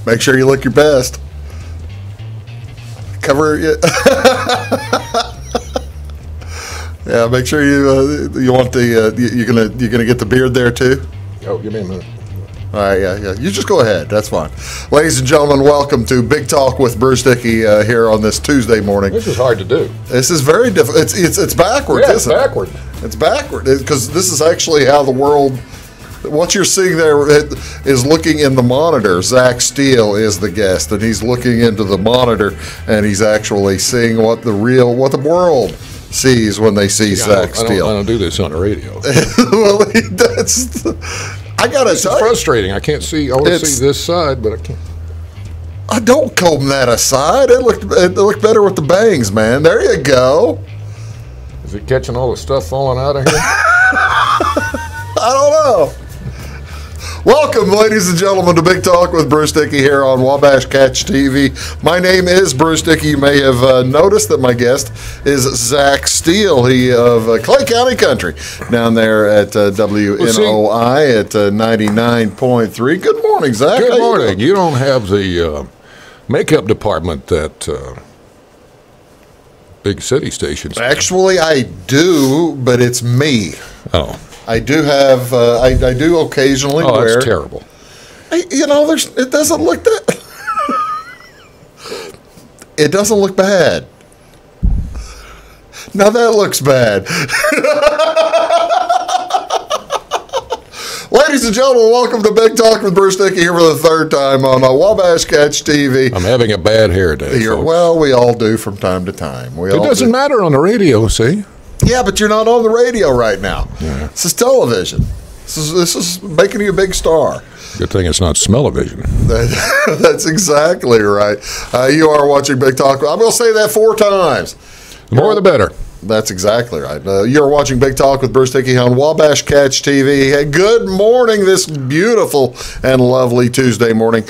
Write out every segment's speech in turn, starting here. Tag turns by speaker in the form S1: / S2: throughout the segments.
S1: Make sure you look your best. Cover it. Yeah, make sure you want the you're gonna get the beard there too.
S2: Oh, give me a minute.
S1: All right, yeah. You just go ahead. That's fine. Ladies and gentlemen, welcome to Big Talk with Bruce Dickey here on this Tuesday morning.
S2: This is hard to do.
S1: This is very difficult. It's backwards.
S2: Yeah, it's backward.
S1: It's backward because this is actually how the world. What you're seeing there is looking in the monitor. Zach Steele is the guest, and he's looking into the monitor, and he's actually seeing what the world sees when they see Zach Steele.
S2: I don't do this on the radio.
S1: Well, I gotta
S2: It's frustrating. I can't see. I want to see this side, but I can't.
S1: I don't comb that aside. It looked better with the bangs, man. There you go.
S2: Is it catching all the stuff falling out of here?
S1: I don't know. Welcome, ladies and gentlemen, to Big Talk with Bruce Dickey here on Wabash Catch TV. My name is Bruce Dickey. You may have noticed that my guest is Zach Steele. He of Clay County Country down there at WNOI at 99.3. Good morning, Zach.
S2: Good morning. You don't have the makeup department that big city stations.
S1: Actually, I do, but it's me.
S2: Oh.
S1: I do have. I do occasionally wear.
S2: Oh, that's terrible.
S1: It doesn't look that. It doesn't look bad. Now that looks bad. Ladies and gentlemen, welcome to Big Talk with Bruce Dickey here for the third time on Wabash Catch TV.
S2: I'm having a bad hair day.
S1: Well, we all do from time to time.
S2: It doesn't matter on the radio, see?
S1: Yeah, but you're not on the radio right now.
S2: Yeah.
S1: This is television. This is making you a big star.
S2: Good thing it's not smell-o-vision.
S1: That's exactly right. You are watching Big Talk. I'm going to say that 4 times.
S2: The more the better.
S1: That's exactly right. You're watching Big Talk with Bruce Dickey on Wabash Catch TV. Hey, good morning this beautiful and lovely Tuesday morning.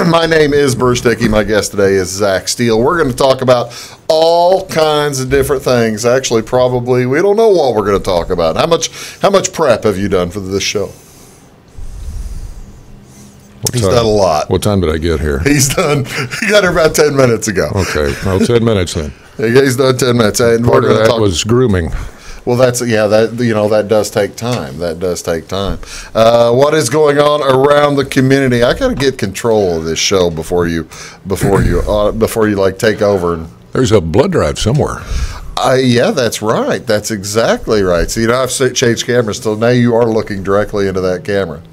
S1: My name is Bruce Dickey. My guest today is Zach Steele. We're going to talk about all kinds of different things. Actually, probably, we don't know what we're going to talk about. How much prep have you done for this show? He's done a lot.
S2: What time did I get here?
S1: He got here about 10 minutes ago.
S2: Okay, well, 10 minutes then.
S1: He's done 10 minutes. And
S2: Part of that was grooming.
S1: Well, that does take time. That does take time. What is going on around the community? I got to get control of this show before you like take over.
S2: There's a blood drive somewhere.
S1: Yeah, that's right. That's exactly right. So I've changed cameras, so now you are looking directly into that camera.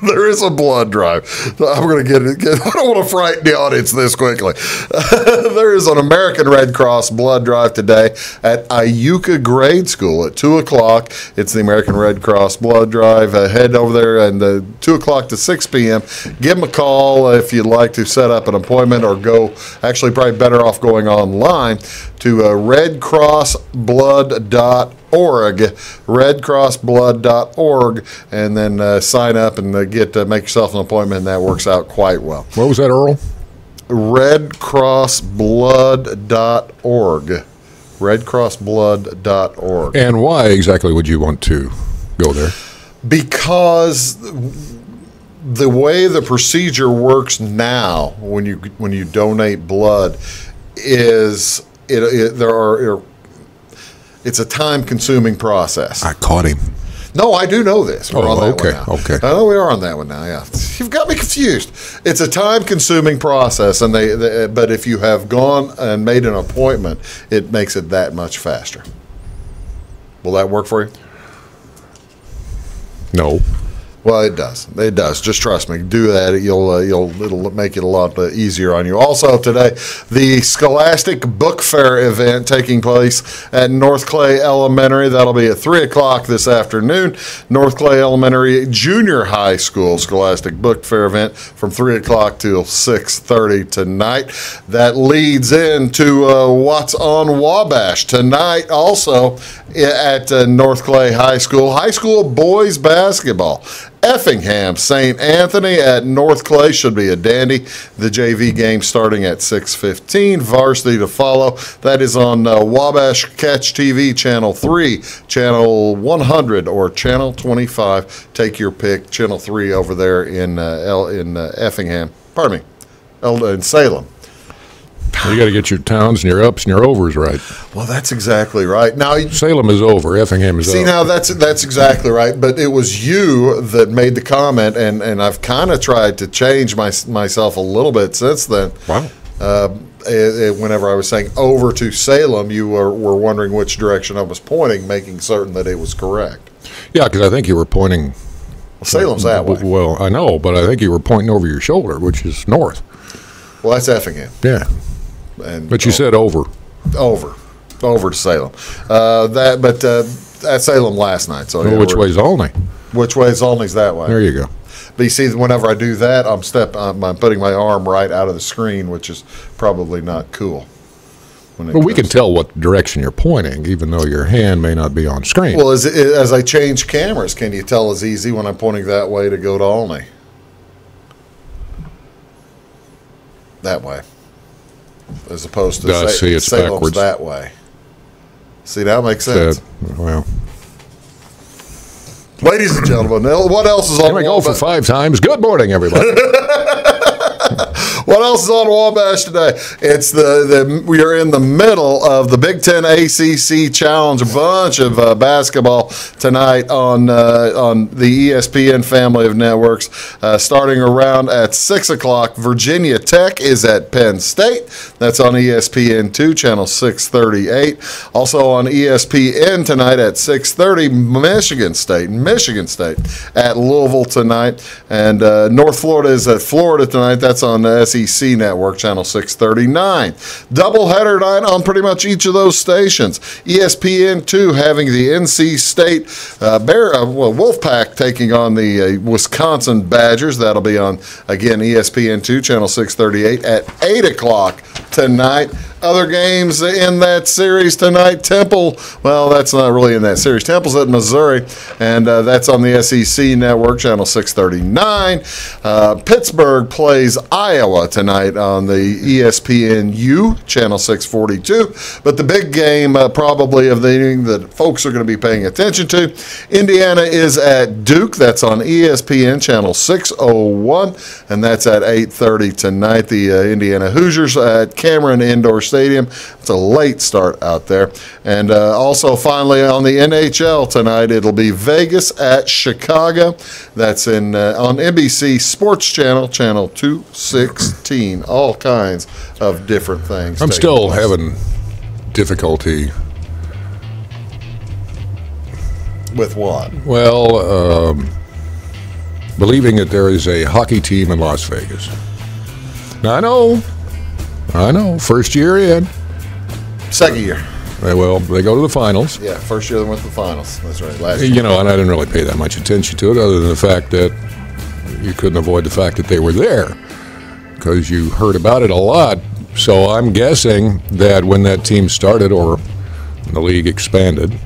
S1: There is a blood drive. I'm going to get it. I don't want to frighten the audience this quickly. There is an American Red Cross blood drive today at Iuka Grade School at 2 o'clock. It's the American Red Cross blood drive. Head over there and 2 o'clock to 6 p.m. Give them a call if you'd like to set up an appointment or go. Actually, probably better off going online to redcrossblood.org, redcrossblood.org, and then sign up and make yourself an appointment, and that works out quite well.
S2: What was that, Earl?
S1: redcrossblood.org, redcrossblood.org.
S2: And why exactly would you want to go there?
S1: Because the way the procedure works now, when you donate blood, is it's a time-consuming process.
S2: I caught him.
S1: No, I do know this. We're on that one now.
S2: Okay.
S1: I know we are on that one now. Yeah, you've got me confused. It's a time-consuming process, and but if you have gone and made an appointment, it makes it that much faster. Will that work for you?
S2: No.
S1: Well, it does. It does. Just trust me. Do that. It'll make it a lot easier on you. Also today, the Scholastic Book Fair event taking place at North Clay Elementary. That'll be at 3 o'clock this afternoon. North Clay Elementary Junior High School Scholastic Book Fair event from 3 o'clock till 6:30 tonight. That leads into what's on Wabash tonight. Also at North Clay High School boys basketball. Effingham. St. Anthony at North Clay should be a dandy. The JV game starting at 6:15. Varsity to follow. That is on Wabash Catch TV, Channel 3, Channel 100, or Channel 25. Take your pick. Channel 3 over there in Effingham. Pardon me, in Salem.
S2: You got to get your towns and your ups and your overs right.
S1: Well, that's exactly right. Now,
S2: Salem is over. Effingham is
S1: see,
S2: up.
S1: now that's exactly right. But it was you that made the comment, and I've kind of tried to change myself a little bit since then.
S2: Wow.
S1: Whenever I was saying over to Salem, you were wondering which direction I was pointing, making certain that it was correct.
S2: Yeah, because I think you were pointing.
S1: Well, Salem's that way.
S2: Well, I know, but I think you were pointing over your shoulder, which is north.
S1: Well, that's Effingham.
S2: Yeah. But you said over
S1: to Salem. At Salem last night. So
S2: well, which way's Olney?
S1: Which way's Olney's that way?
S2: There you go.
S1: But you see, whenever I do that, I'm putting my arm right out of the screen, which is probably not cool.
S2: Well, we can tell what direction you're pointing, even though your hand may not be on screen.
S1: Well, as I change cameras, can you tell as easy when I'm pointing that way to go to Olney? That way. As opposed to
S2: it's
S1: Salem's
S2: backwards
S1: that way. See, that makes sense.
S2: Well,
S1: ladies and gentlemen, what else is on?
S2: Here we go for 5 times. Good morning, everybody.
S1: What else is on Wabash today? It's we are in the middle of the Big Ten ACC Challenge. A bunch of basketball tonight on the ESPN family of networks. Starting around at 6 o'clock, Virginia Tech is at Penn State. That's on ESPN2, channel 638. Also on ESPN tonight at 6:30, Michigan State at Louisville tonight. And North Florida is at Florida tonight. That's on the SEC Network, channel 639. Doubleheader night on pretty much each of those stations. ESPN2 having the NC State Wolfpack taking on the Wisconsin Badgers. That'll be on, again, ESPN2, channel 638 at 8 o'clock tonight. Other games in that series tonight, Temple, well, that's not really in that series. Temple's at Missouri, and that's on the SEC Network, channel 639. Pittsburgh plays Iowa tonight on the ESPNU, channel 642. But the big game probably of the evening that folks are going to be paying attention to, Indiana is at Duke. That's on ESPN, channel 601, and that's at 8:30 tonight. The Indiana Hoosiers at Cameron Indoor Stadium. It's a late start out there. And also finally on the NHL tonight, it'll be Vegas at Chicago. That's on NBC Sports Channel, channel 216. All kinds of different things.
S2: I'm still having difficulty.
S1: With what?
S2: Well, believing that there is a hockey team in Las Vegas. Now, I know, first year in.
S1: Second year.
S2: Well, they go to the finals.
S1: Yeah, first year they went to the finals. That's right. Last year.
S2: And I didn't really pay that much attention to it, other than the fact that you couldn't avoid the fact that they were there, because you heard about it a lot. So I'm guessing that when that team started, or the league expanded,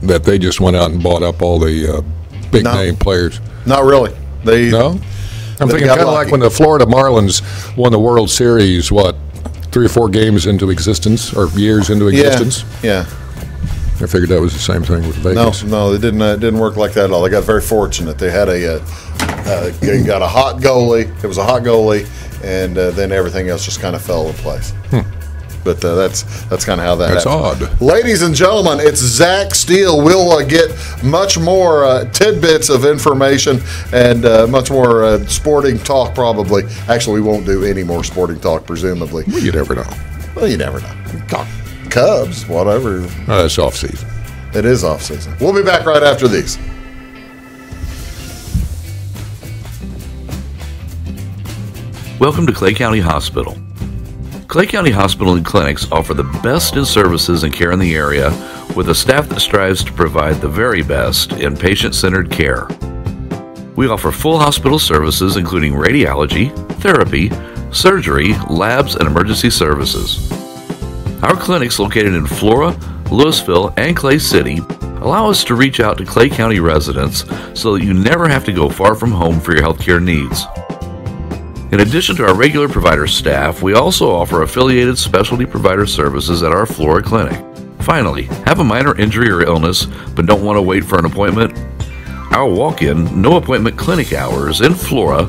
S2: that they just went out and bought up all the big-name players.
S1: Not really.
S2: No? I'm thinking kind of like when the Florida Marlins won the World Series, 3 or 4 games into existence, or years into existence?
S1: Yeah.
S2: I figured that was the same thing with Vegas.
S1: No, it didn't work like that at all. They got very fortunate. They had they got a hot goalie. It was a hot goalie, and then everything else just kind of fell into place. But that's kind of how that happened.
S2: That's odd.
S1: Ladies and gentlemen, it's Zach Steele. We'll get much more tidbits of information and much more sporting talk probably. Actually, we won't do any more sporting talk, presumably.
S2: Well, you never know.
S1: Well, you never know. Talk Cubs, whatever.
S2: That's off-season.
S1: It is off-season. We'll be back right after these.
S3: Welcome to Clay County Hospital. Clay County Hospital and Clinics offer the best in services and care in the area, with a staff that strives to provide the very best in patient-centered care. We offer full hospital services including radiology, therapy, surgery, labs, and emergency services. Our clinics located in Flora, Louisville, and Clay City Allow us to reach out to Clay County residents so that you never have to go far from home for your healthcare needs. In addition to our regular provider staff, we also offer affiliated specialty provider services at our Flora clinic. Finally, have a minor injury or illness but don't want to wait for an appointment? Our walk-in, no-appointment clinic hours in Flora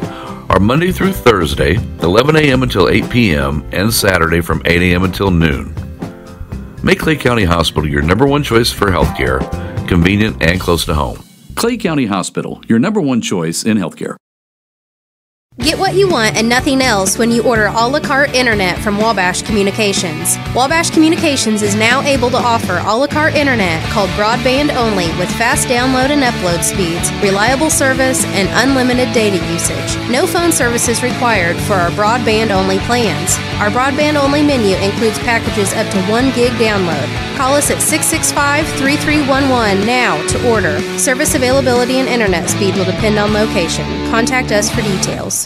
S3: are Monday through Thursday, 11 a.m. until 8 p.m., and Saturday from 8 a.m. until noon. Make Clay County Hospital your number one choice for healthcare, convenient and close to home.
S4: Clay County Hospital, your number one choice in healthcare.
S5: Get what you want and nothing else when you order a la carte internet from Wabash Communications. Wabash Communications is now able to offer a la carte internet called broadband only with fast download and upload speeds, reliable service, and unlimited data usage. No phone services required for our broadband only plans. Our broadband only menu includes packages up to 1 gig download. Call us at 665-3311 now to order. Service availability and internet speed will depend on location. Contact us for details.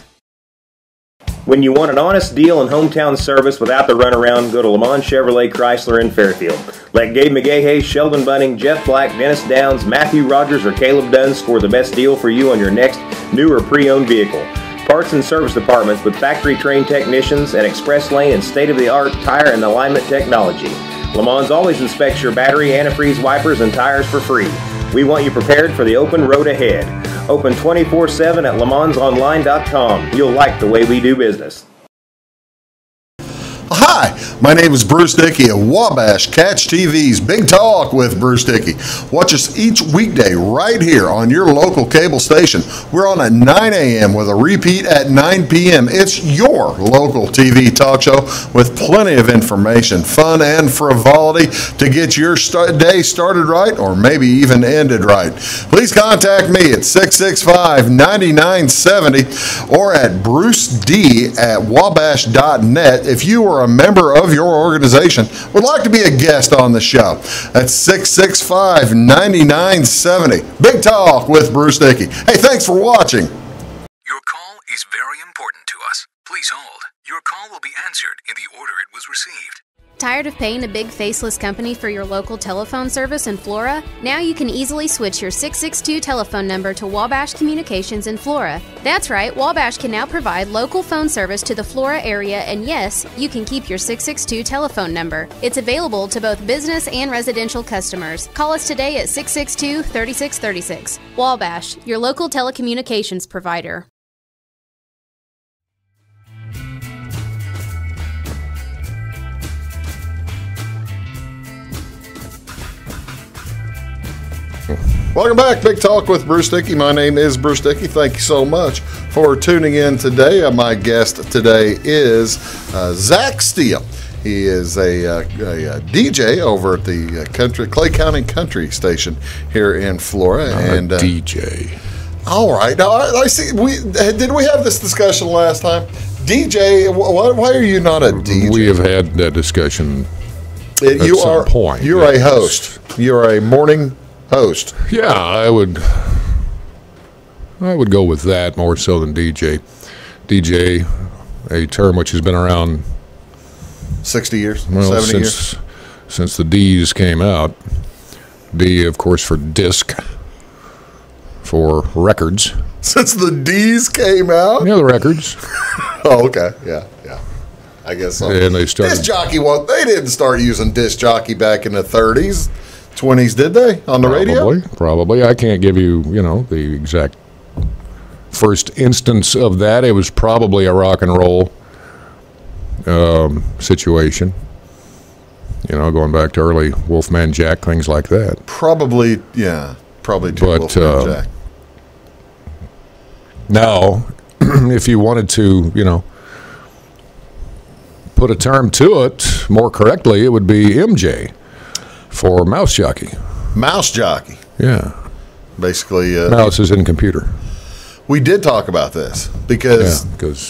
S6: When you want an honest deal and hometown service without the runaround, go to Le Mans Chevrolet Chrysler in Fairfield. Let Gabe McGahey, Sheldon Bunning, Jeff Black, Dennis Downs, Matthew Rogers, or Caleb Dunn score the best deal for you on your next new or pre-owned vehicle. Parts and service departments with factory-trained technicians and express lane and state-of-the-art tire and alignment technology. Le Mans always inspects your battery, antifreeze, wipers, and tires for free. We want you prepared for the open road ahead. Open 24/7 at lemansonline.com. You'll like the way we do business.
S1: Hi, my name is Bruce Dickey of Wabash Catch TV's Big Talk with Bruce Dickey. Watch us each weekday right here on your local cable station. We're on at 9 a.m. with a repeat at 9 p.m. It's your local TV talk show with plenty of information, fun, and frivolity to get your day started right or maybe even ended right. Please contact me at 665-9970 or at bruced@wabash.net if you are a member of your organization would like to be a guest on the show. That's 665-9970. Big Talk with Bruce Dickey. Hey, thanks for watching.
S7: Your call is very important to us. Please hold. Your call will be answered in the order it was received.
S5: Tired of paying a big faceless company for your local telephone service in Flora? Now you can easily switch your 662 telephone number to Wabash Communications in Flora. That's right, Wabash can now provide local phone service to the Flora area, and yes, you can keep your 662 telephone number. It's available to both business and residential customers. Call us today at 662-3636. Wabash, your local telecommunications provider.
S1: Welcome back, Big Talk with Bruce Dickey. My name is Bruce Dickey. Thank you so much for tuning in today. My guest today is Zach Steele. He is a DJ over at the Clay County Country Station here in Flora.
S2: And DJ.
S1: All right. Now I see. Did we have this discussion last time? DJ. Why are you not a DJ?
S2: We have had that discussion.
S1: You're a host. You're a morning host.
S2: Yeah, I would go with that more so than DJ. DJ, a term which has been around
S1: 60 years,
S2: well,
S1: 70 years
S2: since the D's came out. D, of course, for disc, for records.
S1: Since the D's came out?
S2: Yeah, the records.
S1: Oh, okay. Yeah. I guess so.
S2: And they started.
S1: Disc jockey, they didn't start using disc jockey back in the 30s. 20s, did they, on the radio?
S2: Probably. I can't give you, the exact first instance of that. It was probably a rock and roll situation. Going back to early Wolfman Jack, things like that.
S1: Probably to Wolfman Jack.
S2: Now, if you wanted to, put a term to it more correctly, it would be MJ. For mouse jockey.
S1: Mouse jockey.
S2: Yeah.
S1: Basically.
S2: Mouse is in computer.
S1: We did talk about this because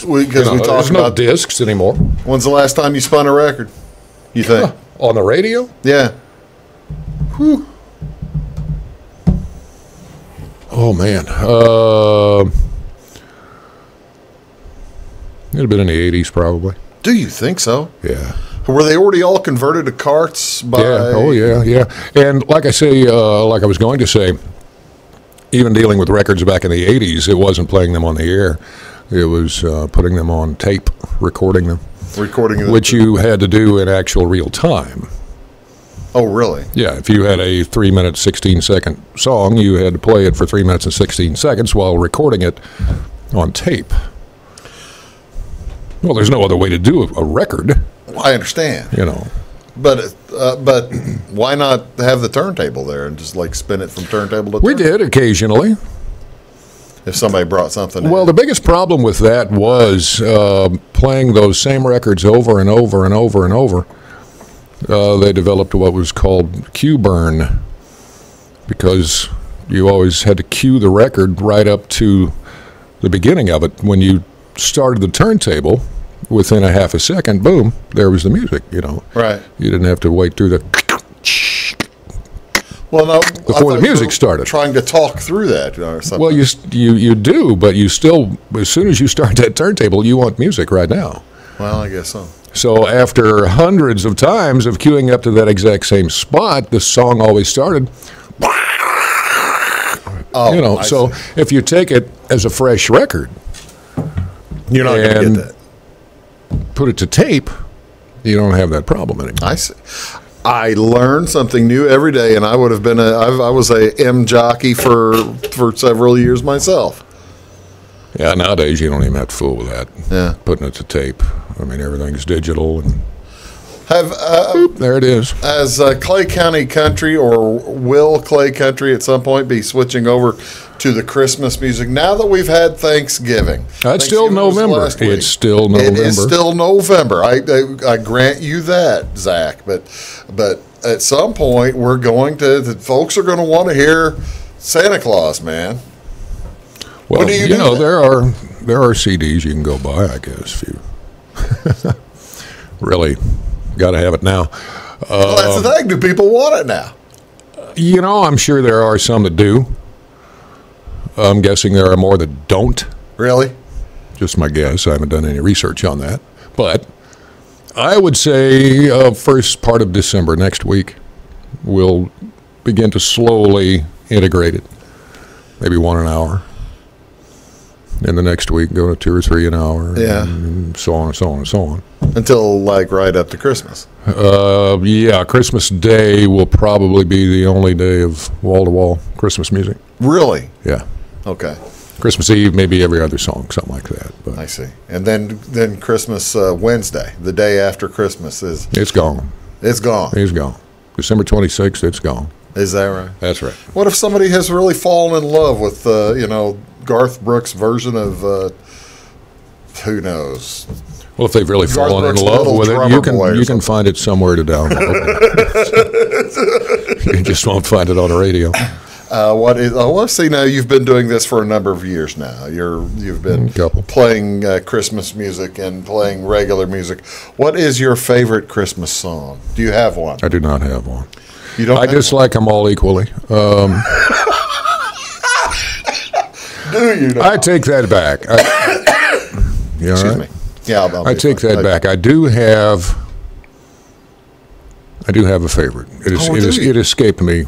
S1: we talked
S2: there's no discs anymore.
S1: When's the last time you spun a record? You think?
S2: On the radio?
S1: Yeah. Whew.
S2: Oh, man. It'd have been in the 80s probably.
S1: Do you think so?
S2: Yeah.
S1: Were they already all converted to carts? By...
S2: Yeah. Oh, yeah. And like I say, like I was going to say, even dealing with records back in the 80s, it wasn't playing them on the air. It was putting them on tape, recording them. Which you had to do in actual real time.
S1: Oh, really?
S2: Yeah, if you had a 3-minute, 16-second song, you had to play it for 3 minutes and 16 seconds while recording it on tape. Well, there's no other way to do a record.
S1: I understand.
S2: You know.
S1: But why not have the turntable there and just like spin it from turntable to turntable?
S2: We did occasionally.
S1: If somebody brought something
S2: Well,
S1: in.
S2: the biggest problem with that was playing those same records over and over and over and over. They developed what was called cue burn, because you always had to cue the record right up to the beginning of it. When you started the turntable, within a half a second, boom, there was the music, you know.
S1: Right.
S2: You didn't have to wait through the...
S1: Well, no,
S2: before the music started.
S1: Trying to talk through that or something.
S2: Well, you do, but you still, as soon as you start that turntable, you want music right now.
S1: Well, I guess so.
S2: So after hundreds of times of queuing up to that exact same spot, the song always started.
S1: Oh,
S2: you know, so if you take it as a fresh record,
S1: you're not going to get that.
S2: Put it to tape, you don't have that problem anymore.
S1: I see. I learn something new every day, and I would have been I was a M jockey for several years myself.
S2: Yeah, nowadays you don't even have to fool with that.
S1: Yeah,
S2: putting it to tape. I mean, everything's digital, and there it is.
S1: As Clay County Country, or will Clay Country at some point be switching over to the Christmas music? Now that we've had Thanksgiving,
S2: it's still November. It's still November.
S1: It is still November. I grant you that, Zach. But at some point, the folks are going to want to hear Santa Claus, man.
S2: Well,
S1: when do you do that?
S2: there are CDs you can go buy, I guess, if you really got to have it now.
S1: Well, that's the thing. Do people want it now?
S2: You know, I'm sure there are some that do. I'm guessing there are more that don't.
S1: Really?
S2: Just my guess. I haven't done any research on that. But I would say first part of December, next week, we'll begin to slowly integrate it. Maybe 1 an hour. And the next week, go to 2 or 3 an hour.
S1: Yeah.
S2: And so on and so on and so on.
S1: Until, like, right up to Christmas.
S2: Yeah, Christmas Day will probably be the only day of wall-to-wall Christmas music.
S1: Really?
S2: Yeah.
S1: Okay.
S2: Christmas Eve, maybe every other song, something like that. But
S1: I see. And then Christmas Wednesday, the day after Christmas is...
S2: It's gone.
S1: It's gone.
S2: It's gone. December 26th, it's gone.
S1: Is that right?
S2: That's right.
S1: What if somebody has really fallen in love with, Garth Brooks' version of, who knows?
S2: Well, if they've really fallen in love with it, you can find it somewhere to download. You just won't find it on the radio.
S1: Let's see. Now you've been doing this for a number of years now. You've been playing Christmas music and playing regular music. What is your favorite Christmas song? Do you have one?
S2: I do not have one.
S1: You don't.
S2: I dislike them all equally.
S1: Do you?
S2: I take that back.
S1: Excuse me. Yeah,
S2: I take that back. I do have a favorite. It escaped me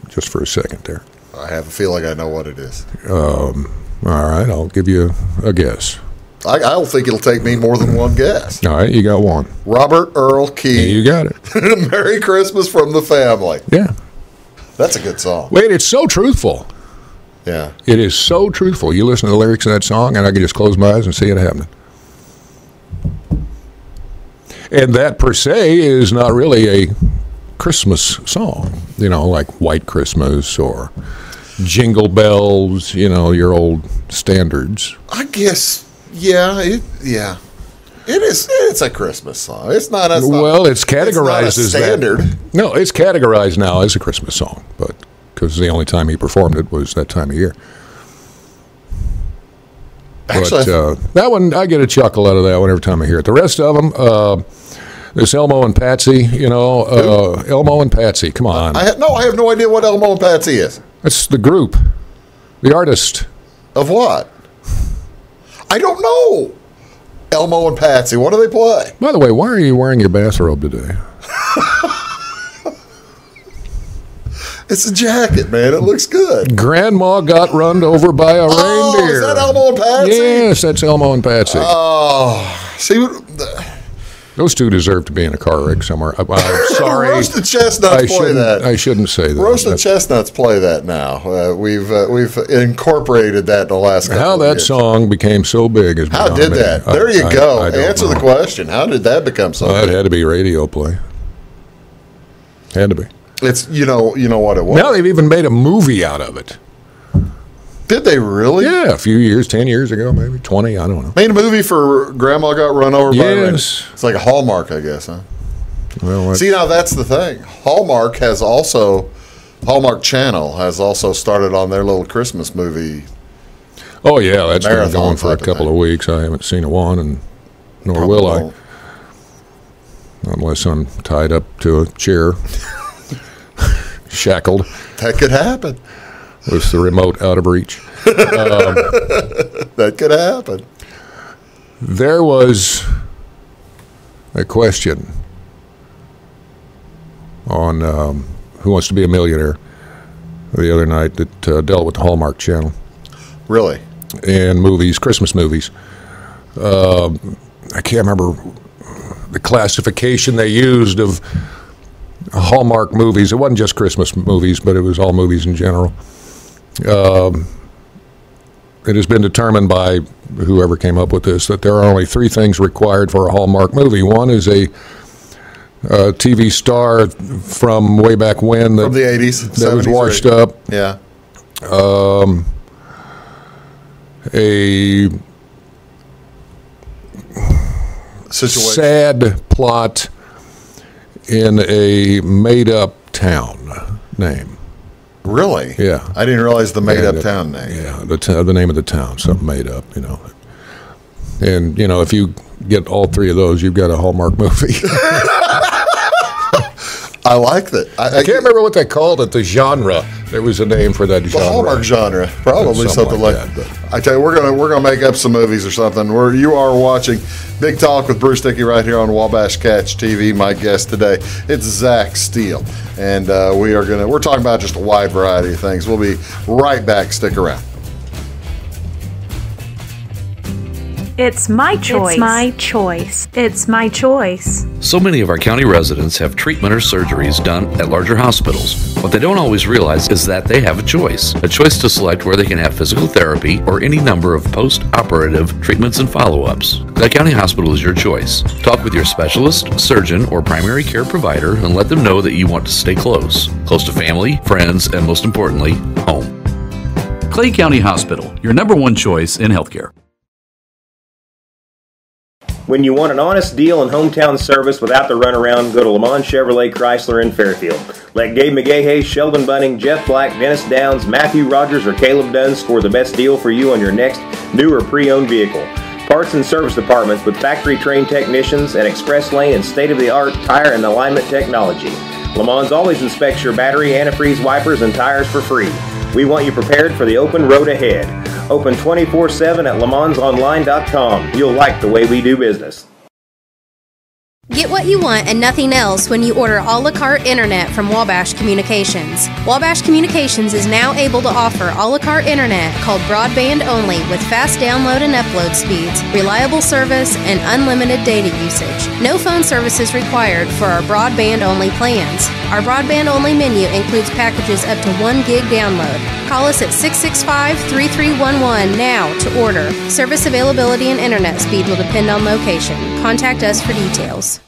S2: just for a second there.
S1: I have a feeling I know what it is.
S2: All right, I'll give you a guess.
S1: I don't think it'll take me more than one guess.
S2: All right, you got one.
S1: Robert Earl Key.
S2: Yeah, you got it.
S1: Merry Christmas from the Family.
S2: Yeah.
S1: That's a good song.
S2: Wait, it's so truthful.
S1: Yeah.
S2: It is so truthful. You listen to the lyrics of that song, and I can just close my eyes and see it happening. And that, per se, is not really a Christmas song, like White Christmas or Jingle Bells, your old standards.
S1: I guess, yeah. It is. It's a Christmas song. It's not a song.
S2: Well, it's categorized
S1: as standard.
S2: No, it's categorized now as a Christmas song, but because the only time he performed it was that time of year.
S1: Actually,
S2: but that one, I get a chuckle out of that one every time I hear it. The rest of them, this Elmo and Patsy, Elmo and Patsy, come on.
S1: I have no idea what Elmo and Patsy is.
S2: It's the group, the artist.
S1: Of what? I don't know. Elmo and Patsy. What do they play?
S2: By the way, why are you wearing your bathrobe today?
S1: It's a jacket, man. It looks good.
S2: Grandma got run over by a reindeer.
S1: Is that Elmo and Patsy?
S2: Yes, that's Elmo and Patsy.
S1: Oh, see,
S2: Those two deserve to be in a car wreck somewhere. I'm sorry.
S1: Roasted Chestnuts play that.
S2: I shouldn't say that.
S1: Roasted Chestnuts play that now. We've incorporated that in the last couple of years.
S2: How that song became so big is
S1: How
S2: beyond
S1: did
S2: me.
S1: that? There you go.
S2: I don't
S1: Answer
S2: know.
S1: the question. How did that become so
S2: Well,
S1: big?
S2: it had to be radio play. Had to be.
S1: It's you know what it was.
S2: Now they've even made a movie out of it.
S1: Did they really?
S2: Yeah, a few years, 10 years ago, maybe 20, I don't know.
S1: Made a movie for Grandma Got Run Over by a reindeer.
S2: Yes.
S1: It's like a Hallmark, I guess, huh?
S2: Well,
S1: See, now that's the thing. Hallmark Channel has also started on their little Christmas movie.
S2: oh yeah, that's been
S1: Marathon
S2: going for a
S1: type of
S2: couple
S1: thing.
S2: of weeks. I haven't seen a one, and nor
S1: Probably
S2: will I,
S1: won't.
S2: unless I'm tied up to a chair, shackled
S1: That could happen.
S2: with the remote out of reach.
S1: That could happen.
S2: There was a question on Who Wants to Be a Millionaire the other night that dealt with the Hallmark Channel
S1: Really?
S2: and movies, Christmas movies. I can't remember the classification they used of Hallmark movies. It wasn't just Christmas movies, but it was all movies in general. It has been determined by whoever came up with this that there are only three things required for a Hallmark movie. One is a TV star from way back when
S1: From the 80s.
S2: that was
S1: 70s,
S2: washed
S1: right?
S2: up,
S1: Yeah.
S2: a
S1: Situation.
S2: sad plot in a made-up town name.
S1: Really?
S2: Yeah.
S1: I didn't realize the made-up
S2: And,
S1: town name.
S2: Yeah, the name of the town, something made up, you know. And, you know, if you get all three of those, you've got a Hallmark movie.
S1: I like that.
S2: I can't remember what they called it, the genre. There was a name for that
S1: The
S2: genre.
S1: Hallmark genre, probably something like
S2: that, but-
S1: I tell you, we're gonna make up some movies or something. Where you are watching Big Talk with Bruce Dickey right here on Wabash Catch TV. My guest today, it's Zach Steele, and we're talking about just a wide variety of things. We'll be right back. Stick around.
S8: It's my choice. It's my choice. It's my choice.
S3: So many of our county residents have treatment or surgeries done at larger hospitals. What they don't always realize is that they have a choice to select where they can have physical therapy or any number of post-operative treatments and follow-ups. Clay County Hospital is your choice. Talk with your specialist, surgeon, or primary care provider and let them know that you want to stay close to family, friends, and most importantly, home.
S4: Clay County Hospital, your number one choice in healthcare.
S6: When you want an honest deal and hometown service without the runaround, go to Lamont Chevrolet Chrysler in Fairfield. Let Gabe McGahey, Sheldon Bunning, Jeff Black, Dennis Downs, Matthew Rogers, or Caleb Dunn score the best deal for you on your next new or pre-owned vehicle. Parts and service departments with factory-trained technicians and express lane and state-of-the-art tire and alignment technology. Lamont always inspects your battery, antifreeze, wipers, and tires for free. We want you prepared for the open road ahead. Open 24/7 at LeMansOnline.com. You'll like the way we do business.
S5: Get what you want and nothing else when you order a la carte internet from Wabash Communications. Wabash Communications is now able to offer a la carte internet called broadband only with fast download and upload speeds, reliable service, and unlimited data usage. No phone service is required for our broadband only plans. Our broadband only menu includes packages up to 1 gig download. Call us at 665-3311 now to order. Service availability and internet speed will depend on location. Contact us for details.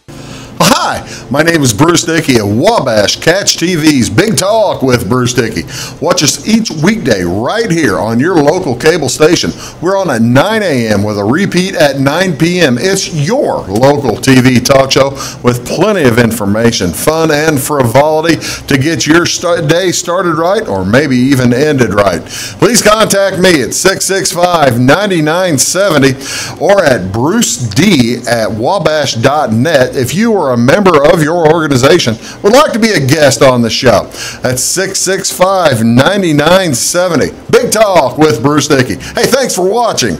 S1: Hi, my name is Bruce Dickey at Wabash Catch TV's Big Talk with Bruce Dickey. Watch us each weekday right here on your local cable station. We're on at 9 a.m. with a repeat at 9 p.m. It's your local TV talk show with plenty of information, fun, and frivolity to get your day started right or maybe even ended right. Please contact me at 665-9970 or at bruced@wabash.net if you are a member of your organization would like to be a guest on the show. That's 665-9970. Big Talk with Bruce Dickey. Hey, thanks for watching.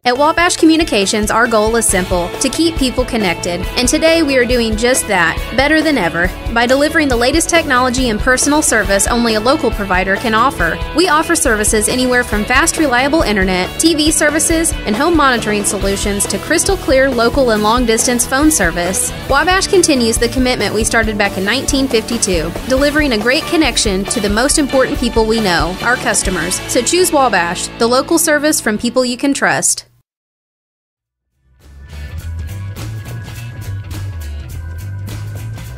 S5: At Wabash Communications, our goal is simple: to keep people connected. And today we are doing just that, better than ever, by delivering the latest technology and personal service only a local provider can offer. We offer services anywhere from fast, reliable internet, TV services, and home monitoring solutions to crystal clear local and long-distance phone service. Wabash continues the commitment we started back in 1952, delivering a great connection to the most important people we know, our customers. So choose Wabash, the local service from people you can trust.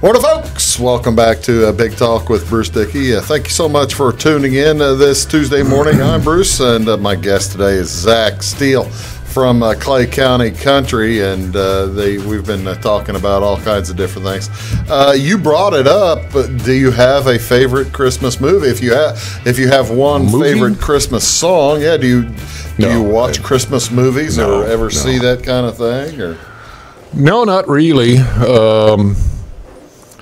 S1: Morning, folks. Welcome back to Big Talk with Bruce Dickey. Thank you so much for tuning in this Tuesday morning. I'm Bruce, and my guest today is Zach Steele from Clay County Country, and we've been talking about all kinds of different things. You brought it up. Do you have a favorite Christmas movie? If you have one favorite Christmas song, do you watch Christmas movies or ever see that kind of thing? Or
S2: no, not really.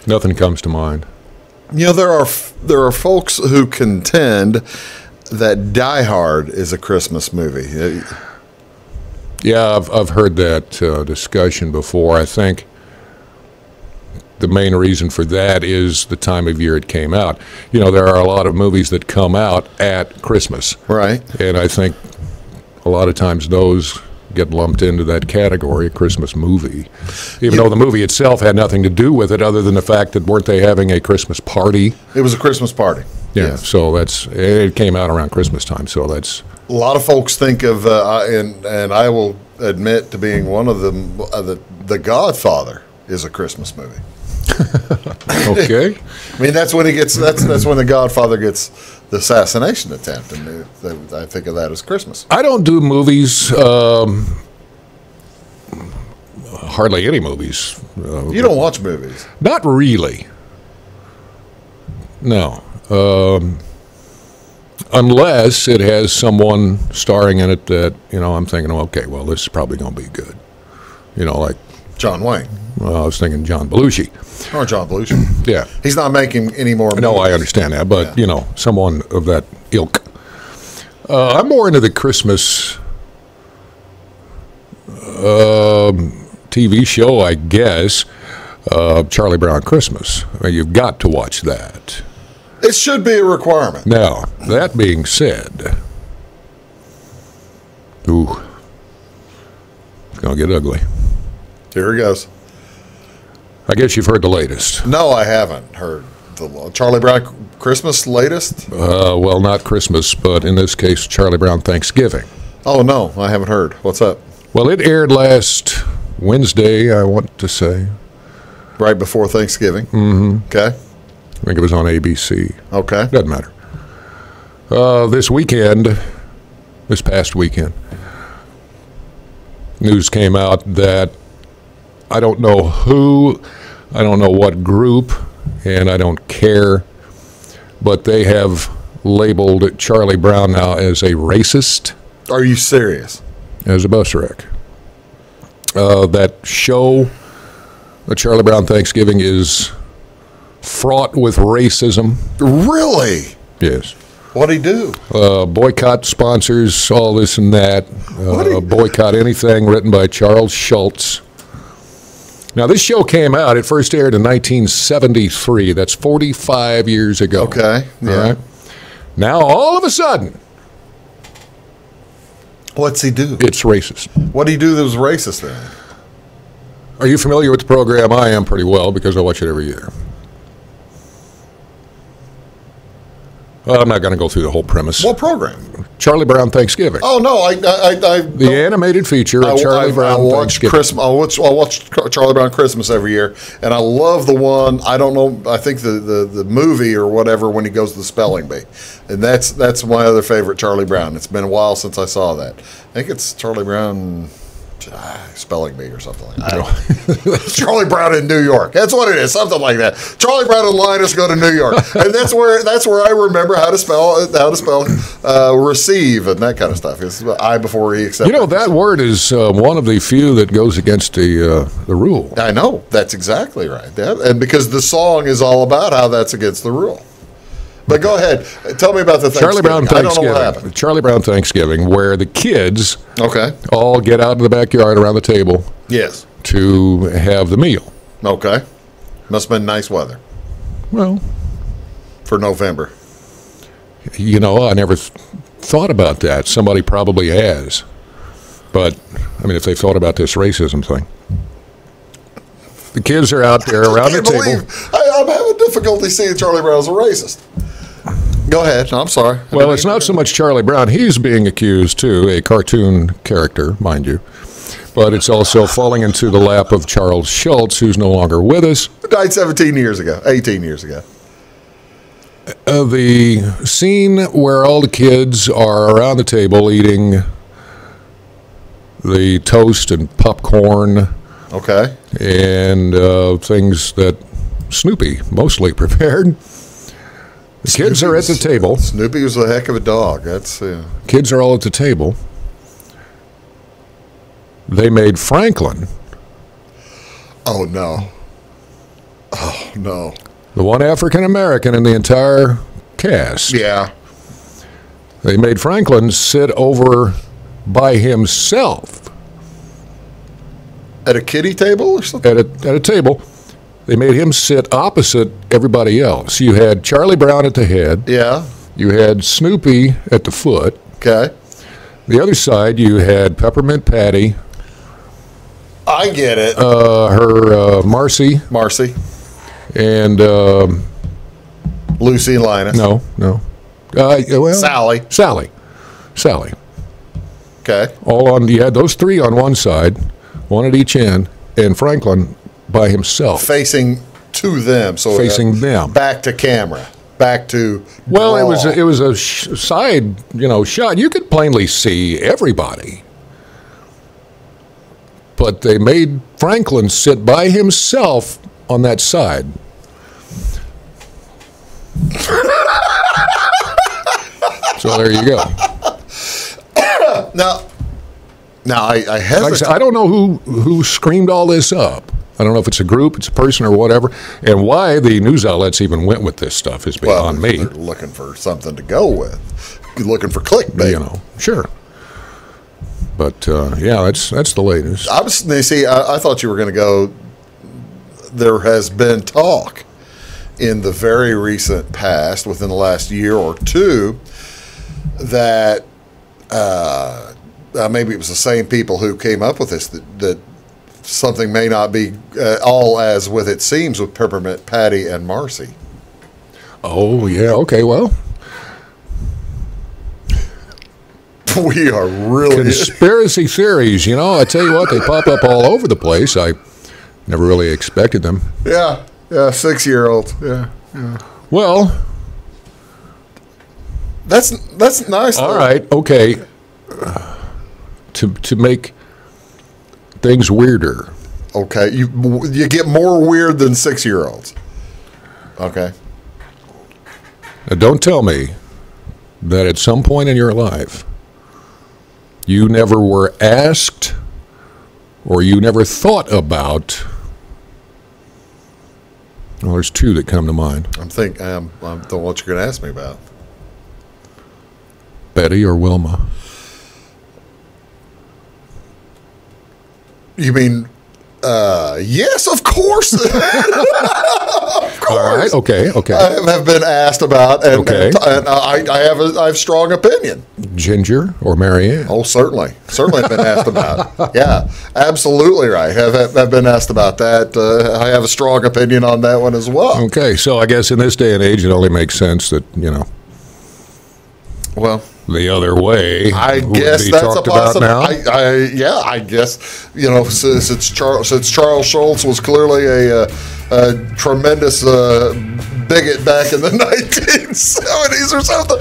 S2: Nothing comes to mind.
S1: You know, there are folks who contend that Die Hard is a Christmas movie.
S2: Yeah, I've heard that discussion before. I think the main reason for that is the time of year it came out. You know, there are a lot of movies that come out at Christmas.
S1: Right.
S2: And I think a lot of times those get lumped into that category, a Christmas movie, even though the movie itself had nothing to do with it other than the fact that weren't they having a Christmas party?
S1: It was a Christmas party.
S2: Yeah,
S1: yes.
S2: So it came out around Christmas time, so that's...
S1: A lot of folks think of, and I will admit to being one of them, The Godfather is a Christmas movie.
S2: Okay.
S1: I mean, that's when that's when The Godfather gets the assassination attempt, and I think of that as Christmas.
S2: I don't do movies, hardly any movies.
S1: You don't watch movies?
S2: Not really. No. Unless it has someone starring in it that, I'm thinking, okay, well, this is probably going to be good. Like...
S1: John Wayne.
S2: Well, I was thinking John Belushi.
S1: Or John Belushi.
S2: Yeah.
S1: He's not making any more movies.
S2: No, I understand that, but, someone of that ilk. I'm more into the Christmas TV show, I guess, Charlie Brown Christmas. I mean, you've got to watch that.
S1: It should be a requirement.
S2: Now, that being said, it's going to get ugly.
S1: Here it goes.
S2: I guess you've heard the latest.
S1: No, I haven't heard the Charlie Brown Christmas latest.
S2: Well, not Christmas, but in this case, Charlie Brown Thanksgiving.
S1: Oh, no, I haven't heard. What's up?
S2: Well, it aired last Wednesday, I want to say.
S1: Right before Thanksgiving?
S2: Mm-hmm.
S1: Okay.
S2: I think it was on ABC.
S1: Okay.
S2: Doesn't matter. This past weekend, news came out that I don't know who, I don't know what group, and I don't care, but they have labeled Charlie Brown now as a racist.
S1: Are you serious?
S2: As a bus wreck. That show, the Charlie Brown Thanksgiving, is fraught with racism.
S1: Really?
S2: Yes.
S1: What'd he do?
S2: Boycott sponsors, all this and that. Boycott anything written by Charles Schultz. Now, this show came out, it first aired in 1973. That's 45 years ago.
S1: Okay. Yeah.
S2: All right? Now, all of a sudden...
S1: What's he do?
S2: It's racist.
S1: What did he do that was racist then?
S2: Are you familiar with the program? I am pretty well because I watch it every year. I'm not going to go through the whole premise.
S1: What program?
S2: Charlie Brown Thanksgiving.
S1: Oh, no.
S2: The animated feature of Charlie Brown Thanksgiving.
S1: I watch Charlie Brown Christmas every year, and I love the one, I don't know, I think the movie or whatever when he goes to the spelling bee. And that's my other favorite Charlie Brown. It's been a while since I saw that. I think it's Charlie Brown... spelling bee or something like that. Charlie Brown in New York. That's what it is. Something like that. Charlie Brown and Linus go to New York, and that's where I remember how to spell receive and that kind of stuff. It's I before he accepted.
S2: That word is one of the few that goes against the rule.
S1: I know. That's exactly right. And because the song is all about how that's against the rule. But go ahead. Tell me about the Thanksgiving.
S2: Charlie Brown
S1: I don't know what
S2: Thanksgiving.
S1: happened.
S2: Charlie Brown Thanksgiving, where the kids
S1: Okay.
S2: all get out in the backyard around the table
S1: Yes.
S2: to have the meal.
S1: Okay. Must have been nice weather
S2: Well,
S1: for November.
S2: you know, I never thought about that. Somebody probably has. But, I mean, if they thought about this racism thing. The kids are out there around the table.
S1: I'm having difficulty seeing Charlie Brown as a racist. Go ahead. I'm sorry.
S2: Well, it's not so much Charlie Brown. He's being accused, too, a cartoon character, mind you. But it's also falling into the lap of Charles Schultz, who's no longer with us.
S1: Died 17 years ago, 18 years ago.
S2: The scene where all the kids are around the table eating the toast and popcorn
S1: Okay.
S2: and things that Snoopy mostly prepared. The kids are at the table.
S1: Snoopy was a heck of a dog. That's
S2: Kids are all at the table. They made Franklin,
S1: Oh no. Oh no.
S2: the one African American in the entire cast.
S1: Yeah.
S2: They made Franklin sit over by himself
S1: At a kiddie table or something?
S2: at a table. They made him sit opposite everybody else. You had Charlie Brown at the head.
S1: Yeah.
S2: You had Snoopy at the foot.
S1: Okay.
S2: The other side, you had Peppermint Patty,
S1: I get it.
S2: her Marcy,
S1: Marcy,
S2: and
S1: Lucy, and Linus.
S2: no. Well,
S1: Sally.
S2: Sally.
S1: Okay.
S2: All on. You had those three on one side, one at each end, and Franklin by himself.
S1: Facing to them. So
S2: Facing them.
S1: Back to camera. Back to.
S2: Well,
S1: draw.
S2: it was a side, shot. You could plainly see everybody, but they made Franklin sit by himself on that side. So there you go.
S1: Now I
S2: Like I
S1: hesitate.
S2: said, I don't know who screamed all this up. I don't know if it's a group, it's a person, or whatever, and why the news outlets even went with this stuff is beyond me.
S1: They're looking for something to go with. Looking for clickbait.
S2: Sure. But yeah, that's the latest.
S1: I thought you were going to go. There has been talk in the very recent past, within the last year or two, that maybe it was the same people who came up with this, that something may not be all as with it seems with Peppermint Patty and Marcy.
S2: Oh yeah, okay, well,
S1: we are really
S2: conspiracy theories. I tell you what, they pop up all over the place. I never really expected them.
S1: yeah 6-year-olds. Yeah.
S2: Well,
S1: That's nice.
S2: all
S1: though.
S2: right, okay. To make things weirder.
S1: Okay, you get more weird than 6-year-olds. Okay.
S2: Now, don't tell me that at some point in your life you never were asked or you never thought about. Well, there's two that come to mind.
S1: I'm the what you're going to ask me about.
S2: Betty or Wilma.
S1: You mean, yes, of course. Of course.
S2: All right, okay.
S1: I have been asked about, and,
S2: Okay.
S1: and I have strong opinion.
S2: Ginger or Marianne?
S1: Oh, certainly have been asked about. Yeah, absolutely right. Have been asked about that. I have a strong opinion on that one as well.
S2: Okay, so I guess in this day and age, it only makes sense that,
S1: Well,
S2: the other way
S1: I
S2: would
S1: guess
S2: be
S1: that's a
S2: talked about now.
S1: possibility. I guess since Charles Schultz was clearly a tremendous bigot back in the 1970s or something.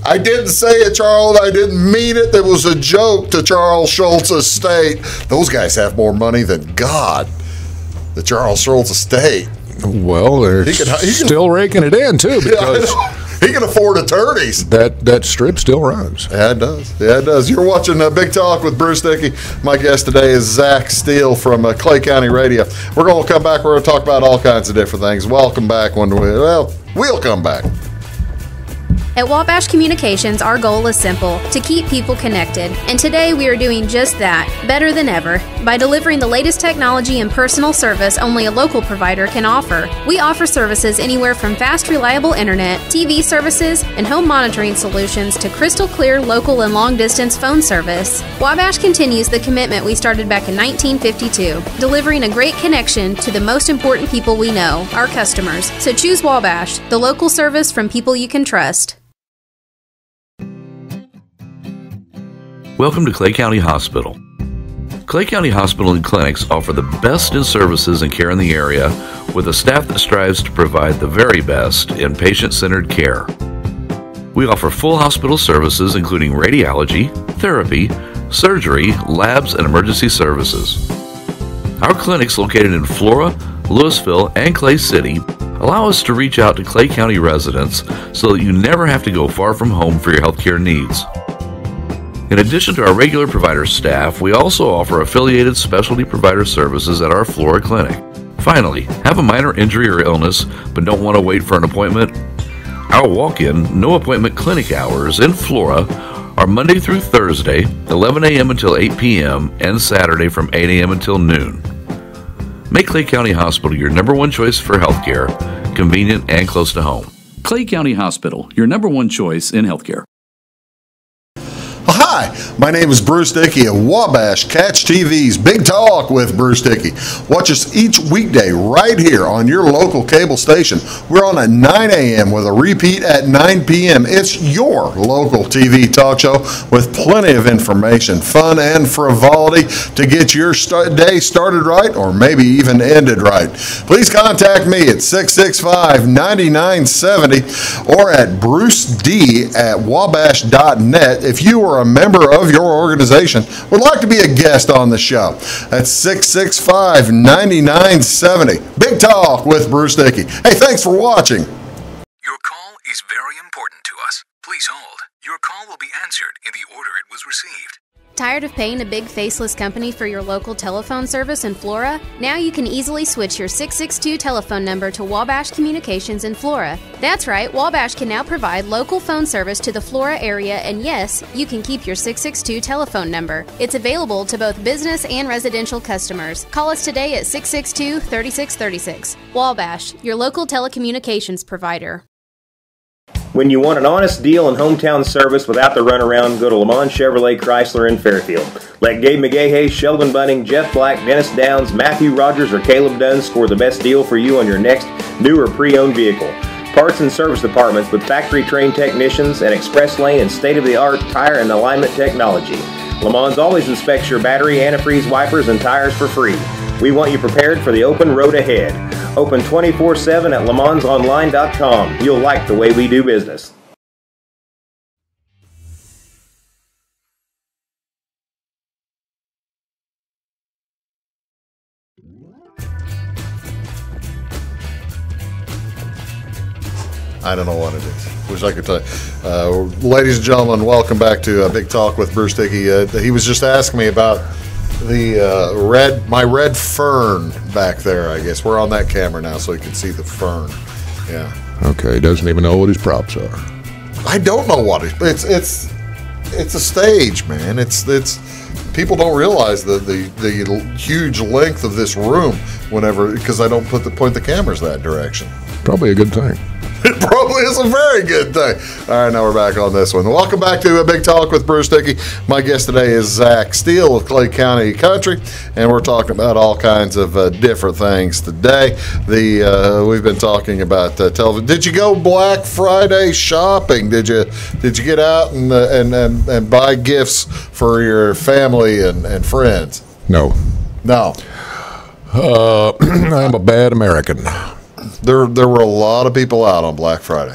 S1: I didn't say it, Charles. I didn't mean it. It was a joke to Charles Schultz's estate. Those guys have more money than God. The Charles Schultz estate.
S2: Well, they're
S1: He can-
S2: still raking it in, too, because
S1: He can afford attorneys.
S2: that strip still runs.
S1: Yeah, it does. Yeah, it does. You're watching Big Talk with Bruce Dickey. My guest today is Zach Steele from Clay County Radio. We're going to come back. We're going to talk about all kinds of different things. Welcome back we'll come back.
S5: At Wabash Communications, our goal is simple: to keep people connected. And today we are doing just that, better than ever, by delivering the latest technology and personal service only a local provider can offer. We offer services anywhere from fast, reliable internet, TV services, and home monitoring solutions to crystal clear local and long-distance phone service. Wabash continues the commitment we started back in 1952, delivering a great connection to the most important people we know, our customers. So choose Wabash, the local service from people you can trust.
S3: Welcome to Clay County Hospital. Clay County Hospital and Clinics offer the best in services and care in the area with a staff that strives to provide the very best in patient-centered care. We offer full hospital services including radiology, therapy, surgery, labs, and emergency services. Our clinics located in Flora, Louisville, and Clay City allow us to reach out to Clay County residents so that you never have to go far from home for your healthcare needs. In addition to our regular provider staff, we also offer affiliated specialty provider services at our Flora clinic. Finally, have a minor injury or illness but don't want to wait for an appointment? Our walk-in, no appointment clinic hours in Flora are Monday through Thursday, 11 a.m. until 8 p.m., and Saturday from 8 a.m. until noon. Make Clay County Hospital your number one choice for healthcare, convenient and close to home.
S4: Clay County Hospital, your number one choice in healthcare.
S1: Hi, my name is Bruce Dickey of Wabash Catch TV's Big Talk with Bruce Dickey. Watch us each weekday right here on your local cable station. We're on at 9 a.m. with a repeat at 9 p.m. It's your local TV talk show with plenty of information, fun, and frivolity to get your day started right or maybe even ended right. Please contact me at 665-9970 or at bruced@wabash.net if you are a member of your organization would like to be a guest on the show. That's 665-9970. Big Talk with Bruce Dickey. Hey, thanks for watching.
S7: Your call is very important to us. Please hold. Your call will be answered in the order it was received.
S5: Tired of paying a big faceless company for your local telephone service in Flora? Now you can easily switch your 662 telephone number to Wabash Communications in Flora. That's right, Wabash can now provide local phone service to the Flora area, and yes, you can keep your 662 telephone number. It's available to both business and residential customers. Call us today at 662-3636. Wabash, your local telecommunications provider.
S6: When you want an honest deal and hometown service without the runaround, go to Lamont Chevrolet Chrysler in Fairfield. Let Gabe McGahey, Sheldon Bunning, Jeff Black, Dennis Downs, Matthew Rogers, or Caleb Dunn score the best deal for you on your next new or pre-owned vehicle. Parts and service departments with factory-trained technicians and express lane and state-of-the-art tire and alignment technology. Lamont always inspects your battery, antifreeze, wipers, and tires for free. We want you prepared for the open road ahead. Open 24/7 at LeMansOnline.com. You'll like the way we do business.
S1: I don't know what it is. Wish I could tell you. Ladies and gentlemen, welcome back to Big Talk with Bruce Dickey. He was just asking me about the my red fern back there. I guess we're on that camera now, so you can see the fern. Yeah.
S2: Okay, he doesn't even know what his props are.
S1: I don't know what it's a stage, man. It's people don't realize the huge length of this room because I don't point the cameras that direction.
S2: Probably a good thing.
S1: It probably is a very good thing. All right, now we're back on this one. Welcome back to a Big Talk with Bruce Dickey. My guest today is Zach Steele of Clay County Country, and we're talking about all kinds of different things today. We've been talking about television. Did you go Black Friday shopping? Did you get out and buy gifts for your family and friends?
S2: No. I'm a bad American.
S1: There were a lot of people out on Black Friday.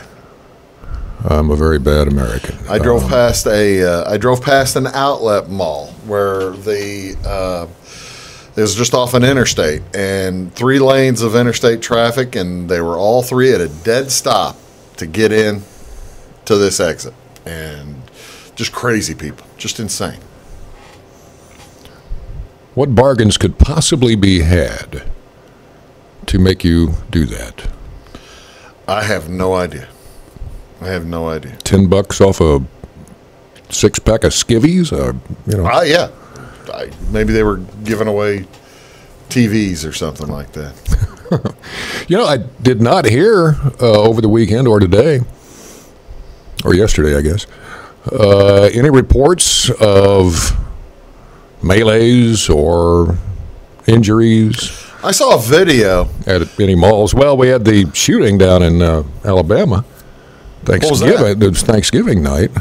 S2: I'm a very bad American.
S1: I drove past an outlet mall where it was just off an interstate and 3 lanes of interstate traffic, and they were all 3 at a dead stop to get in to this exit, and just crazy people, just insane.
S2: What bargains could possibly be had to make you do that?
S1: I have no idea. I have no idea.
S2: $10 off a 6-pack of skivvies,
S1: Yeah. Maybe they were giving away TVs or something like that.
S2: I did not hear over the weekend or today, or yesterday, I guess, any reports of melees or injuries.
S1: I saw a video
S2: At any malls. Well, we had the shooting down in Alabama. Thanksgiving. It was Thanksgiving night.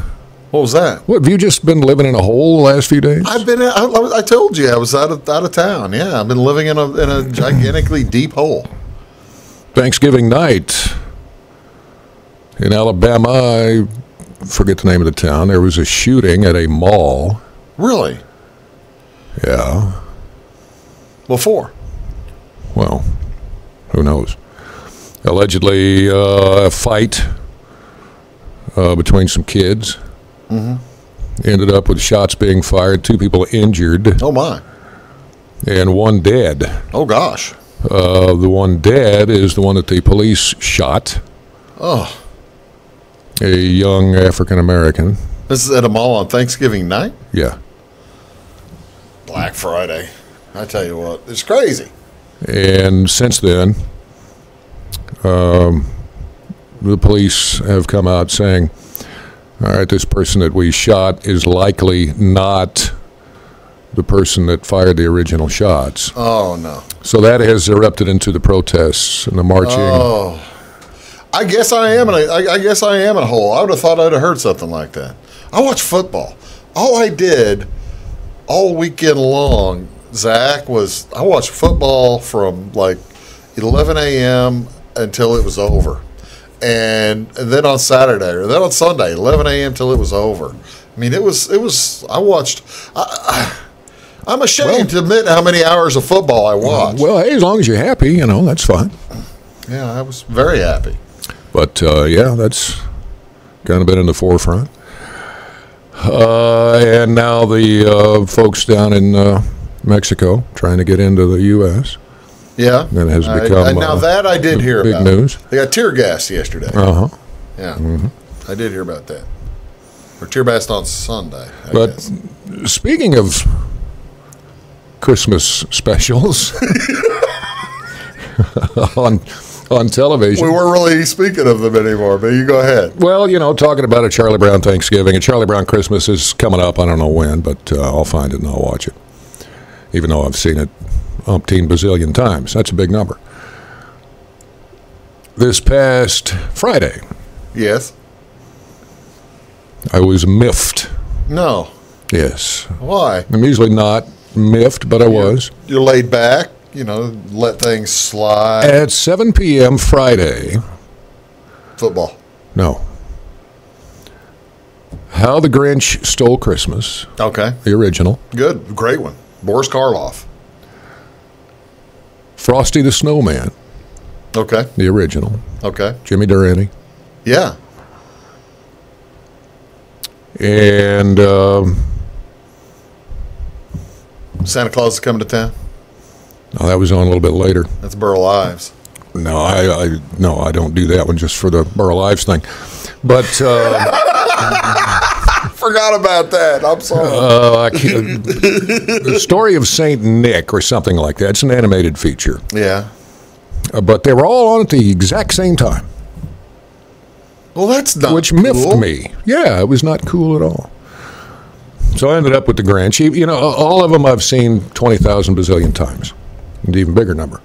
S1: What was that?
S2: What, have you just been living in a hole the last few days?
S1: I've been. I told you I was out of town. Yeah, I've been living in a gigantically deep hole.
S2: Thanksgiving night in Alabama, I forget the name of the town. There was a shooting at a mall.
S1: Really?
S2: Yeah.
S1: What for?
S2: Well, who knows? Allegedly, a fight between some kids. Ended up with shots being fired, 2 people injured.
S1: Oh, my.
S2: And 1 dead.
S1: Oh, gosh.
S2: The 1 dead is the one that the police shot.
S1: Oh.
S2: A young African-American.
S1: This is at a mall on Thanksgiving night?
S2: Yeah.
S1: Black Friday. I tell you what, it's crazy.
S2: And since then, the police have come out saying, all right, this person that we shot is likely not the person that fired the original shots.
S1: Oh, no.
S2: So that has erupted into the protests and the marching.
S1: Oh. I guess I am in a hole. I would have thought I'd have heard something like that. I watch football. All I did all weekend long, Zach, was I watched football from like 11 a.m. until it was over. And then on Saturday, or then on Sunday, 11 a.m. till it was over. I mean, it was. I watched. I'm ashamed to admit how many hours of football I watched.
S2: Well, hey, as long as you're happy, that's fine.
S1: Yeah, I was very happy.
S2: But that's kind of been in the forefront. And now the folks down in Mexico trying to get into the U.S.
S1: Yeah,
S2: that has become
S1: now that I did hear
S2: big
S1: about.
S2: News.
S1: They got tear gas yesterday.
S2: Yeah,
S1: I did hear about that. Or tear gas on Sunday. I
S2: but
S1: guess.
S2: Speaking of Christmas specials on television,
S1: we weren't really speaking of them anymore. But you go ahead.
S2: Well, talking about a Charlie Brown Thanksgiving, and Charlie Brown Christmas is coming up. I don't know when, but I'll find it and I'll watch it, even though I've seen it umpteen bazillion times. That's a big number. This past Friday,
S1: Yes.
S2: I was miffed.
S1: No.
S2: Yes.
S1: Why?
S2: I'm usually not miffed, but I was.
S1: You're laid back. Let things slide.
S2: At 7 p.m. Friday.
S1: Football.
S2: No. How the Grinch Stole Christmas.
S1: Okay.
S2: The original.
S1: Good. Great one. Boris Karloff.
S2: Frosty the Snowman.
S1: Okay.
S2: The original.
S1: Okay.
S2: Jimmy Durante.
S1: Yeah.
S2: And
S1: Santa Claus is coming to town.
S2: that was on a little bit later.
S1: That's Burl Ives.
S2: No, I don't do that one just for the Burl Ives thing. But
S1: Forgot about that. I'm sorry.
S2: The story of Saint Nick or something like that. It's an animated feature.
S1: Yeah.
S2: But they were all on at the exact same time.
S1: Well, that's not
S2: Which
S1: cool.
S2: miffed me. Yeah, it was not cool at all. So I ended up with the Grinch. All of them I've seen 20,000 bazillion times. An even bigger number.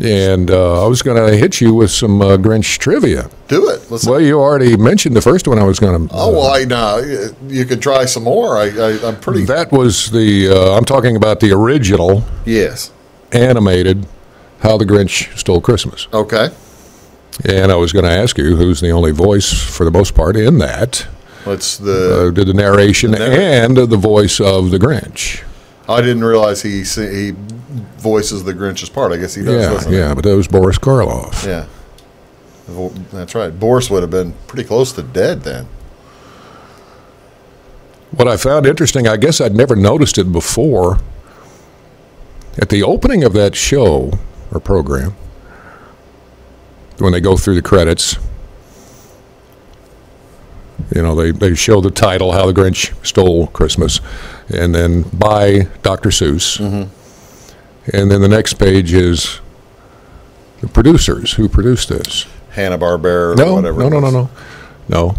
S2: And I was going to hit you with some Grinch trivia.
S1: Do it. Let's.
S2: Well, you already mentioned the first one I was going to.
S1: You could try some more. I'm pretty.
S2: That was I'm talking about the original.
S1: Yes.
S2: Animated How the Grinch Stole Christmas.
S1: Okay.
S2: And I was going to ask you who's the only voice, for the most part, in that.
S1: What's the
S2: did the narration and the voice of the Grinch.
S1: I didn't realize he voices the Grinch's part. I guess he does.
S2: Yeah, but that was Boris Karloff.
S1: Yeah. That's right. Boris would have been pretty close to dead then.
S2: What I found interesting, I guess I'd never noticed it before. At the opening of that show or program, when they go through the credits, You know, they show the title, How the Grinch Stole Christmas, and then by Dr. Seuss. And then the next page is the producers. Who produced this?
S1: Hanna-Barbera
S2: No,
S1: or whatever.
S2: No.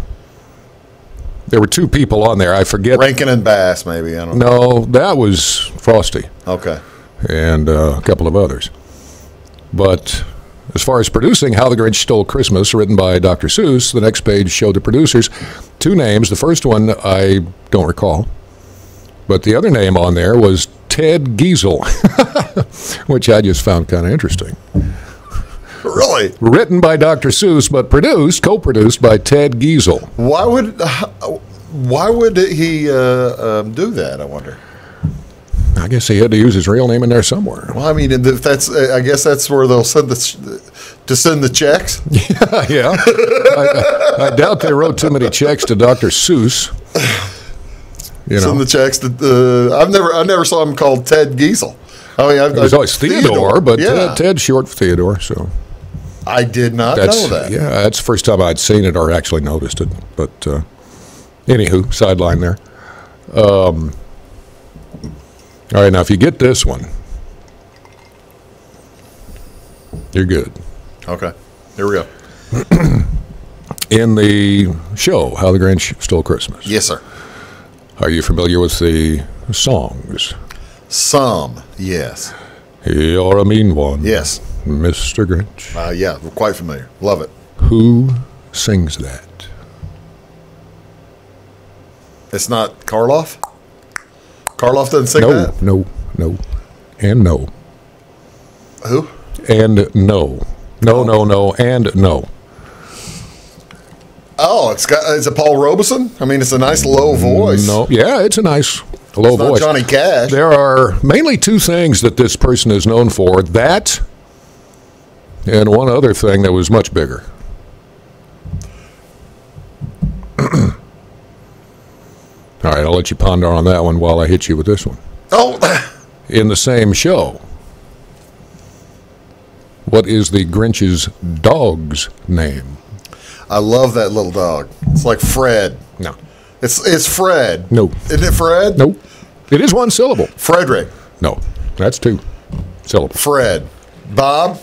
S2: There were two people on there. I forget.
S1: Rankin and Bass, maybe. I don't know.
S2: No, that was Frosty.
S1: Okay.
S2: And a couple of others. But as far as producing How the Grinch Stole Christmas, written by Dr. Seuss, the next page showed the producers. Two names. The first one I don't recall. But the other name on there was Ted Giesel, which I just found kind of interesting.
S1: Really?
S2: Written by Dr. Seuss, but co-produced by Ted Giesel.
S1: Why would he do that, I wonder?
S2: I guess he had to use his real name in there somewhere.
S1: Well, I mean, if that's, I guess that's where they'll send the checks.
S2: Yeah. I doubt they wrote too many checks to Dr. Seuss. You know.
S1: Send the checks to I never saw him called Ted Giesel. I mean,
S2: it was always Theodore, but
S1: yeah.
S2: Ted's short for Theodore. So
S1: I did not know that.
S2: Yeah, that's the first time I'd seen it or actually noticed it. But anywho, sideline there. All right, now if you get this one, you're good.
S1: Okay, here we go.
S2: In the show, How the Grinch Stole Christmas.
S1: Yes, sir.
S2: Are you familiar with the songs?
S1: Some, yes.
S2: You're a mean one.
S1: Yes.
S2: Mr. Grinch.
S1: Yeah, we're quite familiar. Love it.
S2: Who sings that?
S1: It's not Karloff? Karloff doesn't sing that?
S2: No, and no.
S1: Who?
S2: And no. No, and no.
S1: Oh, is it Paul Robeson? I mean, it's a nice low voice.
S2: No, yeah, it's a nice low voice.
S1: Not Johnny Cash.
S2: There are mainly two things that this person is known for. That and one other thing that was much bigger. All right, I'll let you ponder on that one while I hit you with this one.
S1: Oh.
S2: In the same show, what is the Grinch's dog's name?
S1: I love that little dog. It's like Fred.
S2: No.
S1: It's Fred.
S2: No.
S1: Isn't it Fred?
S2: Nope. It is one syllable.
S1: Frederick.
S2: No, that's two syllables.
S1: Fred. Bob.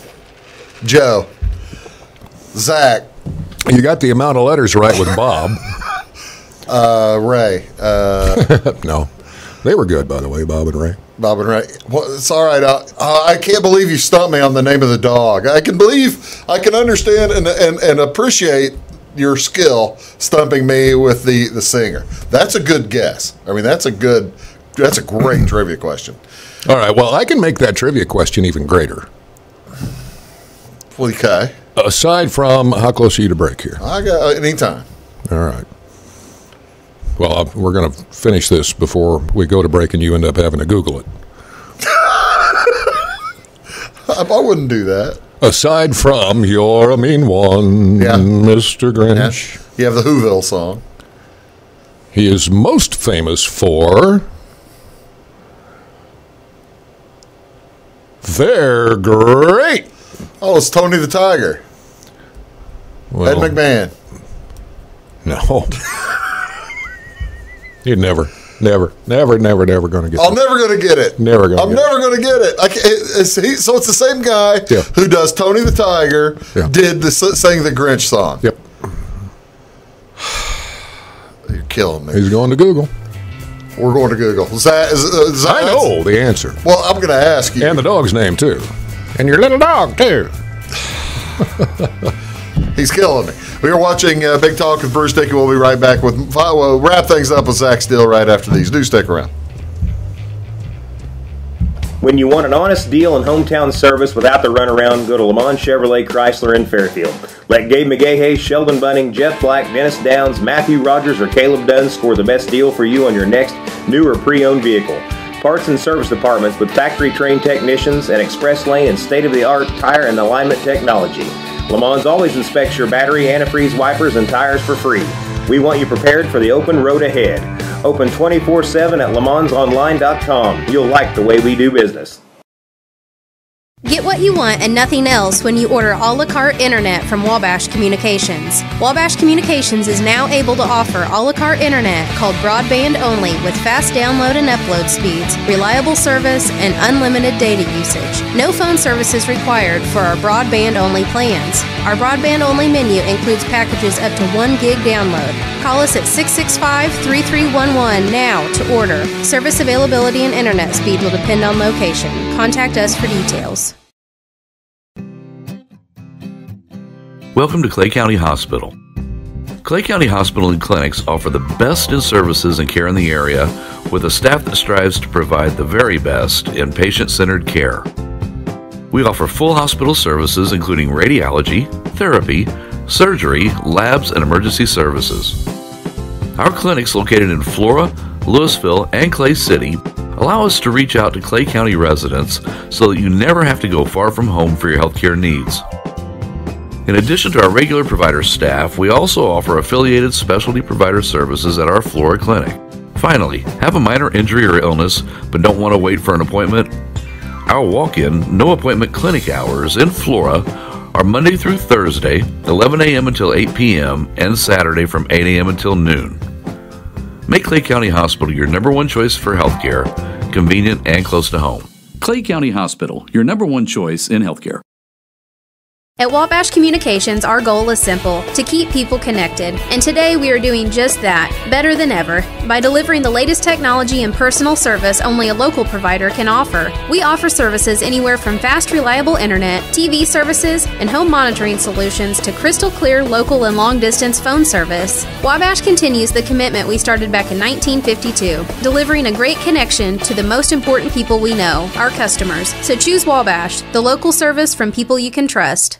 S1: Joe. Zach.
S2: You got the amount of letters right with Bob.
S1: Ray.
S2: No. They were good, by the way, Bob and Ray.
S1: Bob and Ray. Well, it's all right. I can't believe you stumped me on the name of the dog. I can understand and appreciate your skill stumping me with the singer. That's a good guess. I mean, that's a great trivia question.
S2: All right. Well, I can make that trivia question even greater.
S1: Okay.
S2: Aside from, how close are you to break here?
S1: I got anytime.
S2: All right. Well, we're going to finish this before we go to break and you end up having to Google it.
S1: I wouldn't do that.
S2: Aside from, you're a mean one,
S1: yeah.
S2: Mr. Grinch.
S1: Yeah. You have the Whoville song.
S2: He is most famous for... They're great.
S1: Oh, it's Tony the Tiger.
S2: Well,
S1: Ed McMahon.
S2: No. You're never going to get it.
S1: I'm never going to get it.
S2: I'm never going
S1: to get it. So it's the same guy who does Tony the Tiger, sang the Grinch song.
S2: Yep.
S1: You're killing me.
S2: He's going to Google.
S1: We're going to Google.
S2: I know the answer.
S1: Well, I'm going to ask you.
S2: And the dog's name, too. And your little dog, too.
S1: He's killing me. We are watching Big Talk with Bruce Dickey. We'll be right back we'll wrap things up with Zach Steele right after these. Do stick around.
S6: When you want an honest deal and hometown service without the runaround, go to Lamont Chevrolet Chrysler in Fairfield. Let Gabe McGahey, Sheldon Bunning, Jeff Black, Dennis Downs, Matthew Rogers, or Caleb Dunn score the best deal for you on your next new or pre-owned vehicle. Parts and service departments with factory-trained technicians and express lane and state-of-the-art tire and alignment technology. Lamont always inspects your battery, antifreeze, wipers, and tires for free. We want you prepared for the open road ahead. Open 24/7 at LeMansOnline.com. You'll like the way we do business.
S5: Get what you want and nothing else when you order a la carte internet from Wabash Communications. Wabash Communications is now able to offer a la carte internet called broadband only with fast download and upload speeds, reliable service, and unlimited data usage. No phone service is required for our broadband only plans. Our broadband only menu includes packages up to 1 gig download. Call us at 665-3311 now to order. Service availability and internet speed will depend on location. Contact us for details.
S3: Welcome to Clay County Hospital. Clay County Hospital and Clinics offer the best in services and care in the area with a staff that strives to provide the very best in patient-centered care. We offer full hospital services including radiology, therapy, surgery, labs, and emergency services. Our clinics located in Flora, Louisville, and Clay City allow us to reach out to Clay County residents so that you never have to go far from home for your healthcare needs. In addition to our regular provider staff, we also offer affiliated specialty provider services at our Flora clinic. Finally, have a minor injury or illness but don't want to wait for an appointment? Our walk-in, no appointment clinic hours in Flora are Monday through Thursday, 11 a.m. until 8 p.m., and Saturday from 8 a.m. until noon. Make Clay County Hospital your number one choice for healthcare, convenient and close to home.
S4: Clay County Hospital, your number one choice in healthcare.
S5: At Wabash Communications, our goal is simple, to keep people connected. And today we are doing just that, better than ever, by delivering the latest technology and personal service only a local provider can offer. We offer services anywhere from fast, reliable internet, TV services, and home monitoring solutions to crystal clear local and long-distance phone service. Wabash continues the commitment we started back in 1952, delivering a great connection to the most important people we know, our customers. So choose Wabash, the local service from people you can trust.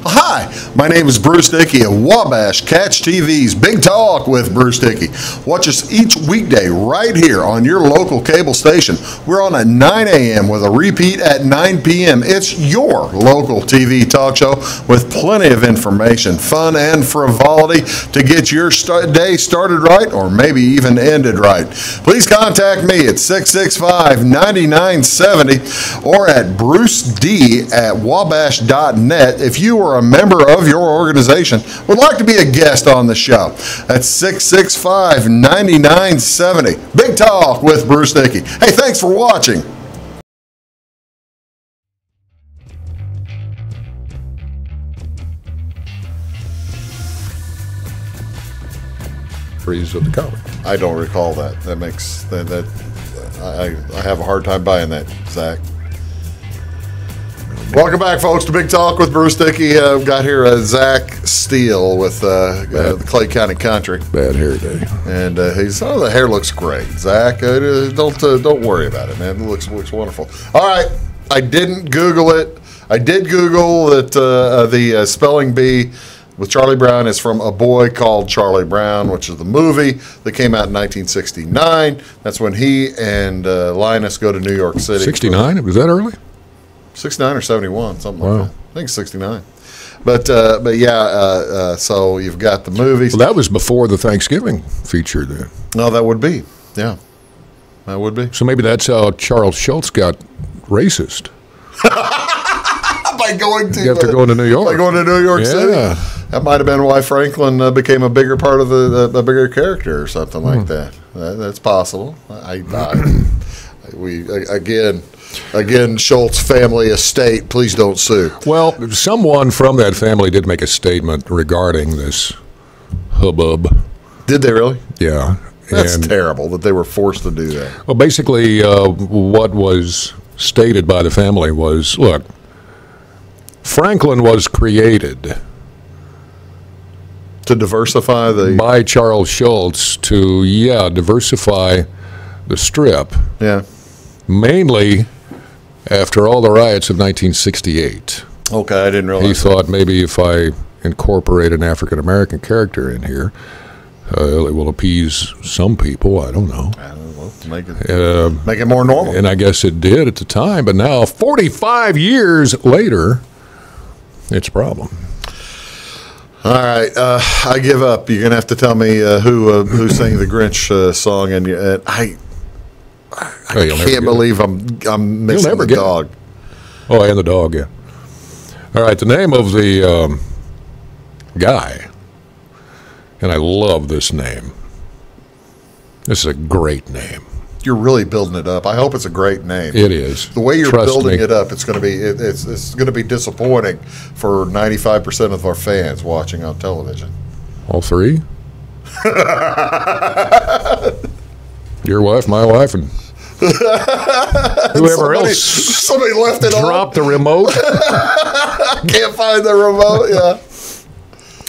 S1: Hi, my name is Bruce Dickey of Wabash Catch TV's Big Talk with Bruce Dickey. Watch us each weekday right here on your local cable station. We're on at 9 a.m. with a repeat at 9 p.m. It's your local TV talk show with plenty of information, fun, and frivolity to get your day started right or maybe even ended right. Please contact me at 665-9970 or at bruced@wabash.net if you are a member of your organization would like to be a guest on the show. That's 665-9970. Big Talk with Bruce Dickey. Hey, thanks for watching.
S2: Freeze of the comic.
S1: I don't recall that. That makes that I have a hard time buying that, Zach. Welcome back, folks, to Big Talk with Bruce Dickey. We've got here Zach Steele with the Clay County Country.
S2: Bad hair day.
S1: And the hair looks great. Zach, don't worry about it, man. It looks wonderful. All right, I didn't Google it. I did Google that the spelling bee with Charlie Brown is from A Boy Called Charlie Brown, which is the movie that came out in 1969. That's when he and Linus go to New York City.
S2: 69? Was that early?
S1: 69 or 71, something like that. I think 69. But yeah, so you've got the movies.
S2: Well, that was before the Thanksgiving feature then.
S1: No, that would be. Yeah, that would be.
S2: So maybe that's how Charles Schultz got racist.
S1: By going to
S2: New York.
S1: By going to New York City. That might have been why Franklin became a bigger part of a bigger character or something like that. That's possible. Again, Schultz family estate, please don't sue.
S2: Well, someone from that family did make a statement regarding this hubbub.
S1: Did they really?
S2: Yeah.
S1: That's terrible that they were forced to do that.
S2: Well, basically, what was stated by the family was, look, Franklin was created
S1: to diversify
S2: by Charles Schultz to, diversify the Strip.
S1: Yeah.
S2: Mainly after all the riots of 1968.
S1: Okay, I didn't realize.
S2: He thought maybe if I incorporate an African American character in here, it will appease some people. I don't know.
S1: Make it more normal.
S2: And I guess it did at the time, but now, 45 years later, it's a problem.
S1: All right, I give up. You're gonna have to tell me who sang the Grinch song, and I can't believe I'm missing the dog.
S2: Oh, and the dog, yeah. All right, the name of the guy, and I love this name. This is a great name.
S1: You're really building it up. I hope it's a great name.
S2: It is.
S1: The way you're
S2: Trust
S1: building
S2: me.
S1: it up, it's going to be it's going to be disappointing for 95% of our fans watching on television.
S2: All three? Your wife, my wife, and whoever else
S1: Somebody left it
S2: dropped the remote.
S1: on. Can't find the remote. Yeah.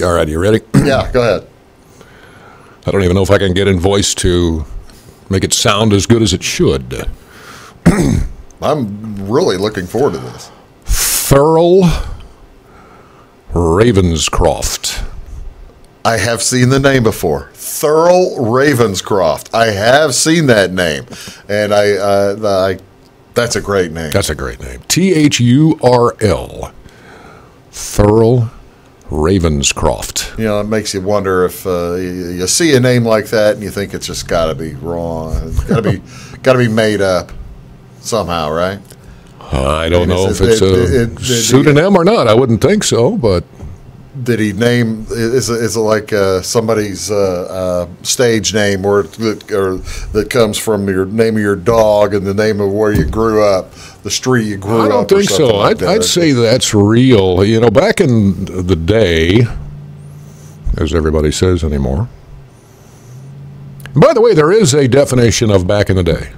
S2: All right, you ready?
S1: Yeah. Go ahead.
S2: I don't even know if I can get in voice to make it sound as good as it should.
S1: I'm really looking forward to this.
S2: Thurl Ravenscroft.
S1: I have seen the name before. Thurl Ravenscroft. I have seen that name, and I that's a great name.
S2: That's a great name. Thurl. Thurl Ravenscroft.
S1: You know, it makes you wonder if you see a name like that and you think it's just got to be wrong. It's got to be made up somehow, right?
S2: I don't know if it's a pseudonym or not. I wouldn't think so, but
S1: did he name? Is it like somebody's stage name, or that comes from your name of your dog and the name of where you grew up, the street you grew up?
S2: I don't think so. I'd say that's real. You know, back in the day, as everybody says anymore. By the way, there is a definition of back in the day.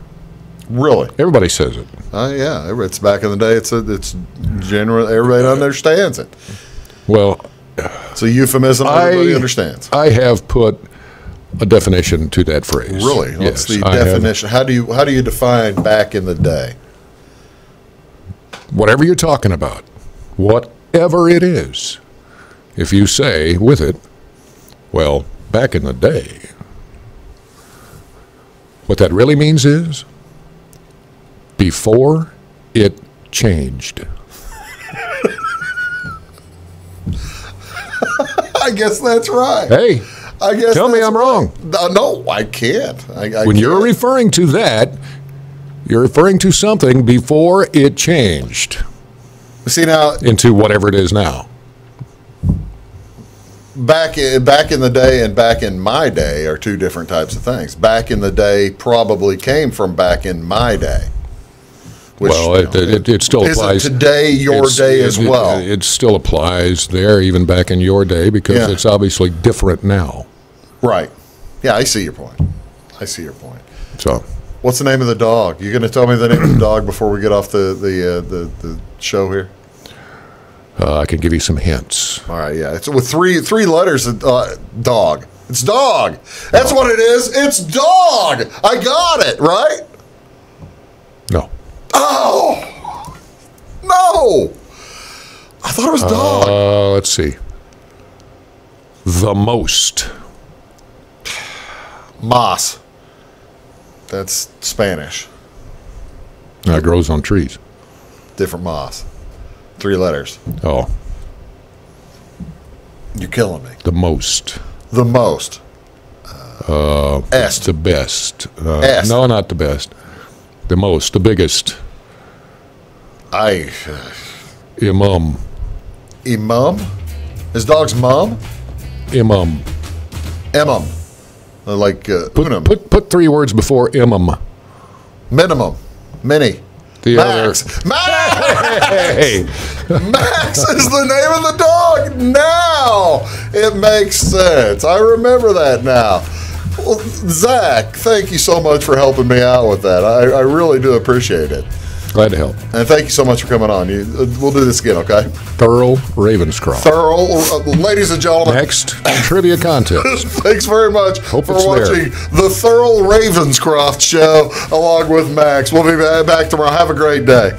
S1: Really?
S2: Everybody says it.
S1: Yeah, it's back in the day. It's general. Everybody understands it.
S2: Well,
S1: it's a euphemism. Everybody understands.
S2: I have put a definition to that phrase.
S1: Really? What's the
S2: I
S1: definition? How do you define back in the day?
S2: Whatever you're talking about, whatever it is, if you say with it, well, back in the day, what that really means is before it changed.
S1: I guess that's right.
S2: Hey,
S1: I guess
S2: tell me I'm wrong.
S1: No, I can't.
S2: When you're referring to that, you're referring to something before it changed.
S1: See now
S2: into whatever it is now.
S1: Back in the day and back in my day are two different types of things. Back in the day probably came from back in my day. Which,
S2: well, it still applies.
S1: Today, your day as well.
S2: It still applies there, even back in your day, because it's obviously different now.
S1: Right. Yeah, I see your point.
S2: So,
S1: what's the name of the dog? You going to tell me the name of the dog before we get off the show here?
S2: I can give you some hints.
S1: All right, yeah. It's with three letters, dog. It's dog. That's what it is. It's dog. I got it, right?
S2: No.
S1: Oh! No! I thought it was dog.
S2: Let's see. The most.
S1: Moss. That's Spanish.
S2: It grows on trees.
S1: Different moss. 3 letters.
S2: Oh.
S1: You're killing me.
S2: The most.
S1: The most.
S2: It's the best.
S1: S.
S2: No, not the best. The most. The biggest. Imam.
S1: Imam? His dog's mom?
S2: Imam.
S1: Emam. Like unum.
S2: Put 3 words before imam.
S1: Minimum. Mini.
S2: The
S1: Max.
S2: other.
S1: Max!
S2: Hey.
S1: Max is the name of the dog. Now it makes sense. I remember that now. Well, Zach, thank you so much for helping me out with that. I really do appreciate it.
S2: Glad to help.
S1: And thank you so much for coming on. We'll do this again, okay?
S2: Thurl Ravenscroft.
S1: Ladies and gentlemen.
S2: Next trivia contest.
S1: Thanks very much for watching the Thurl Ravenscroft show along with Max. We'll be back tomorrow. Have a great day.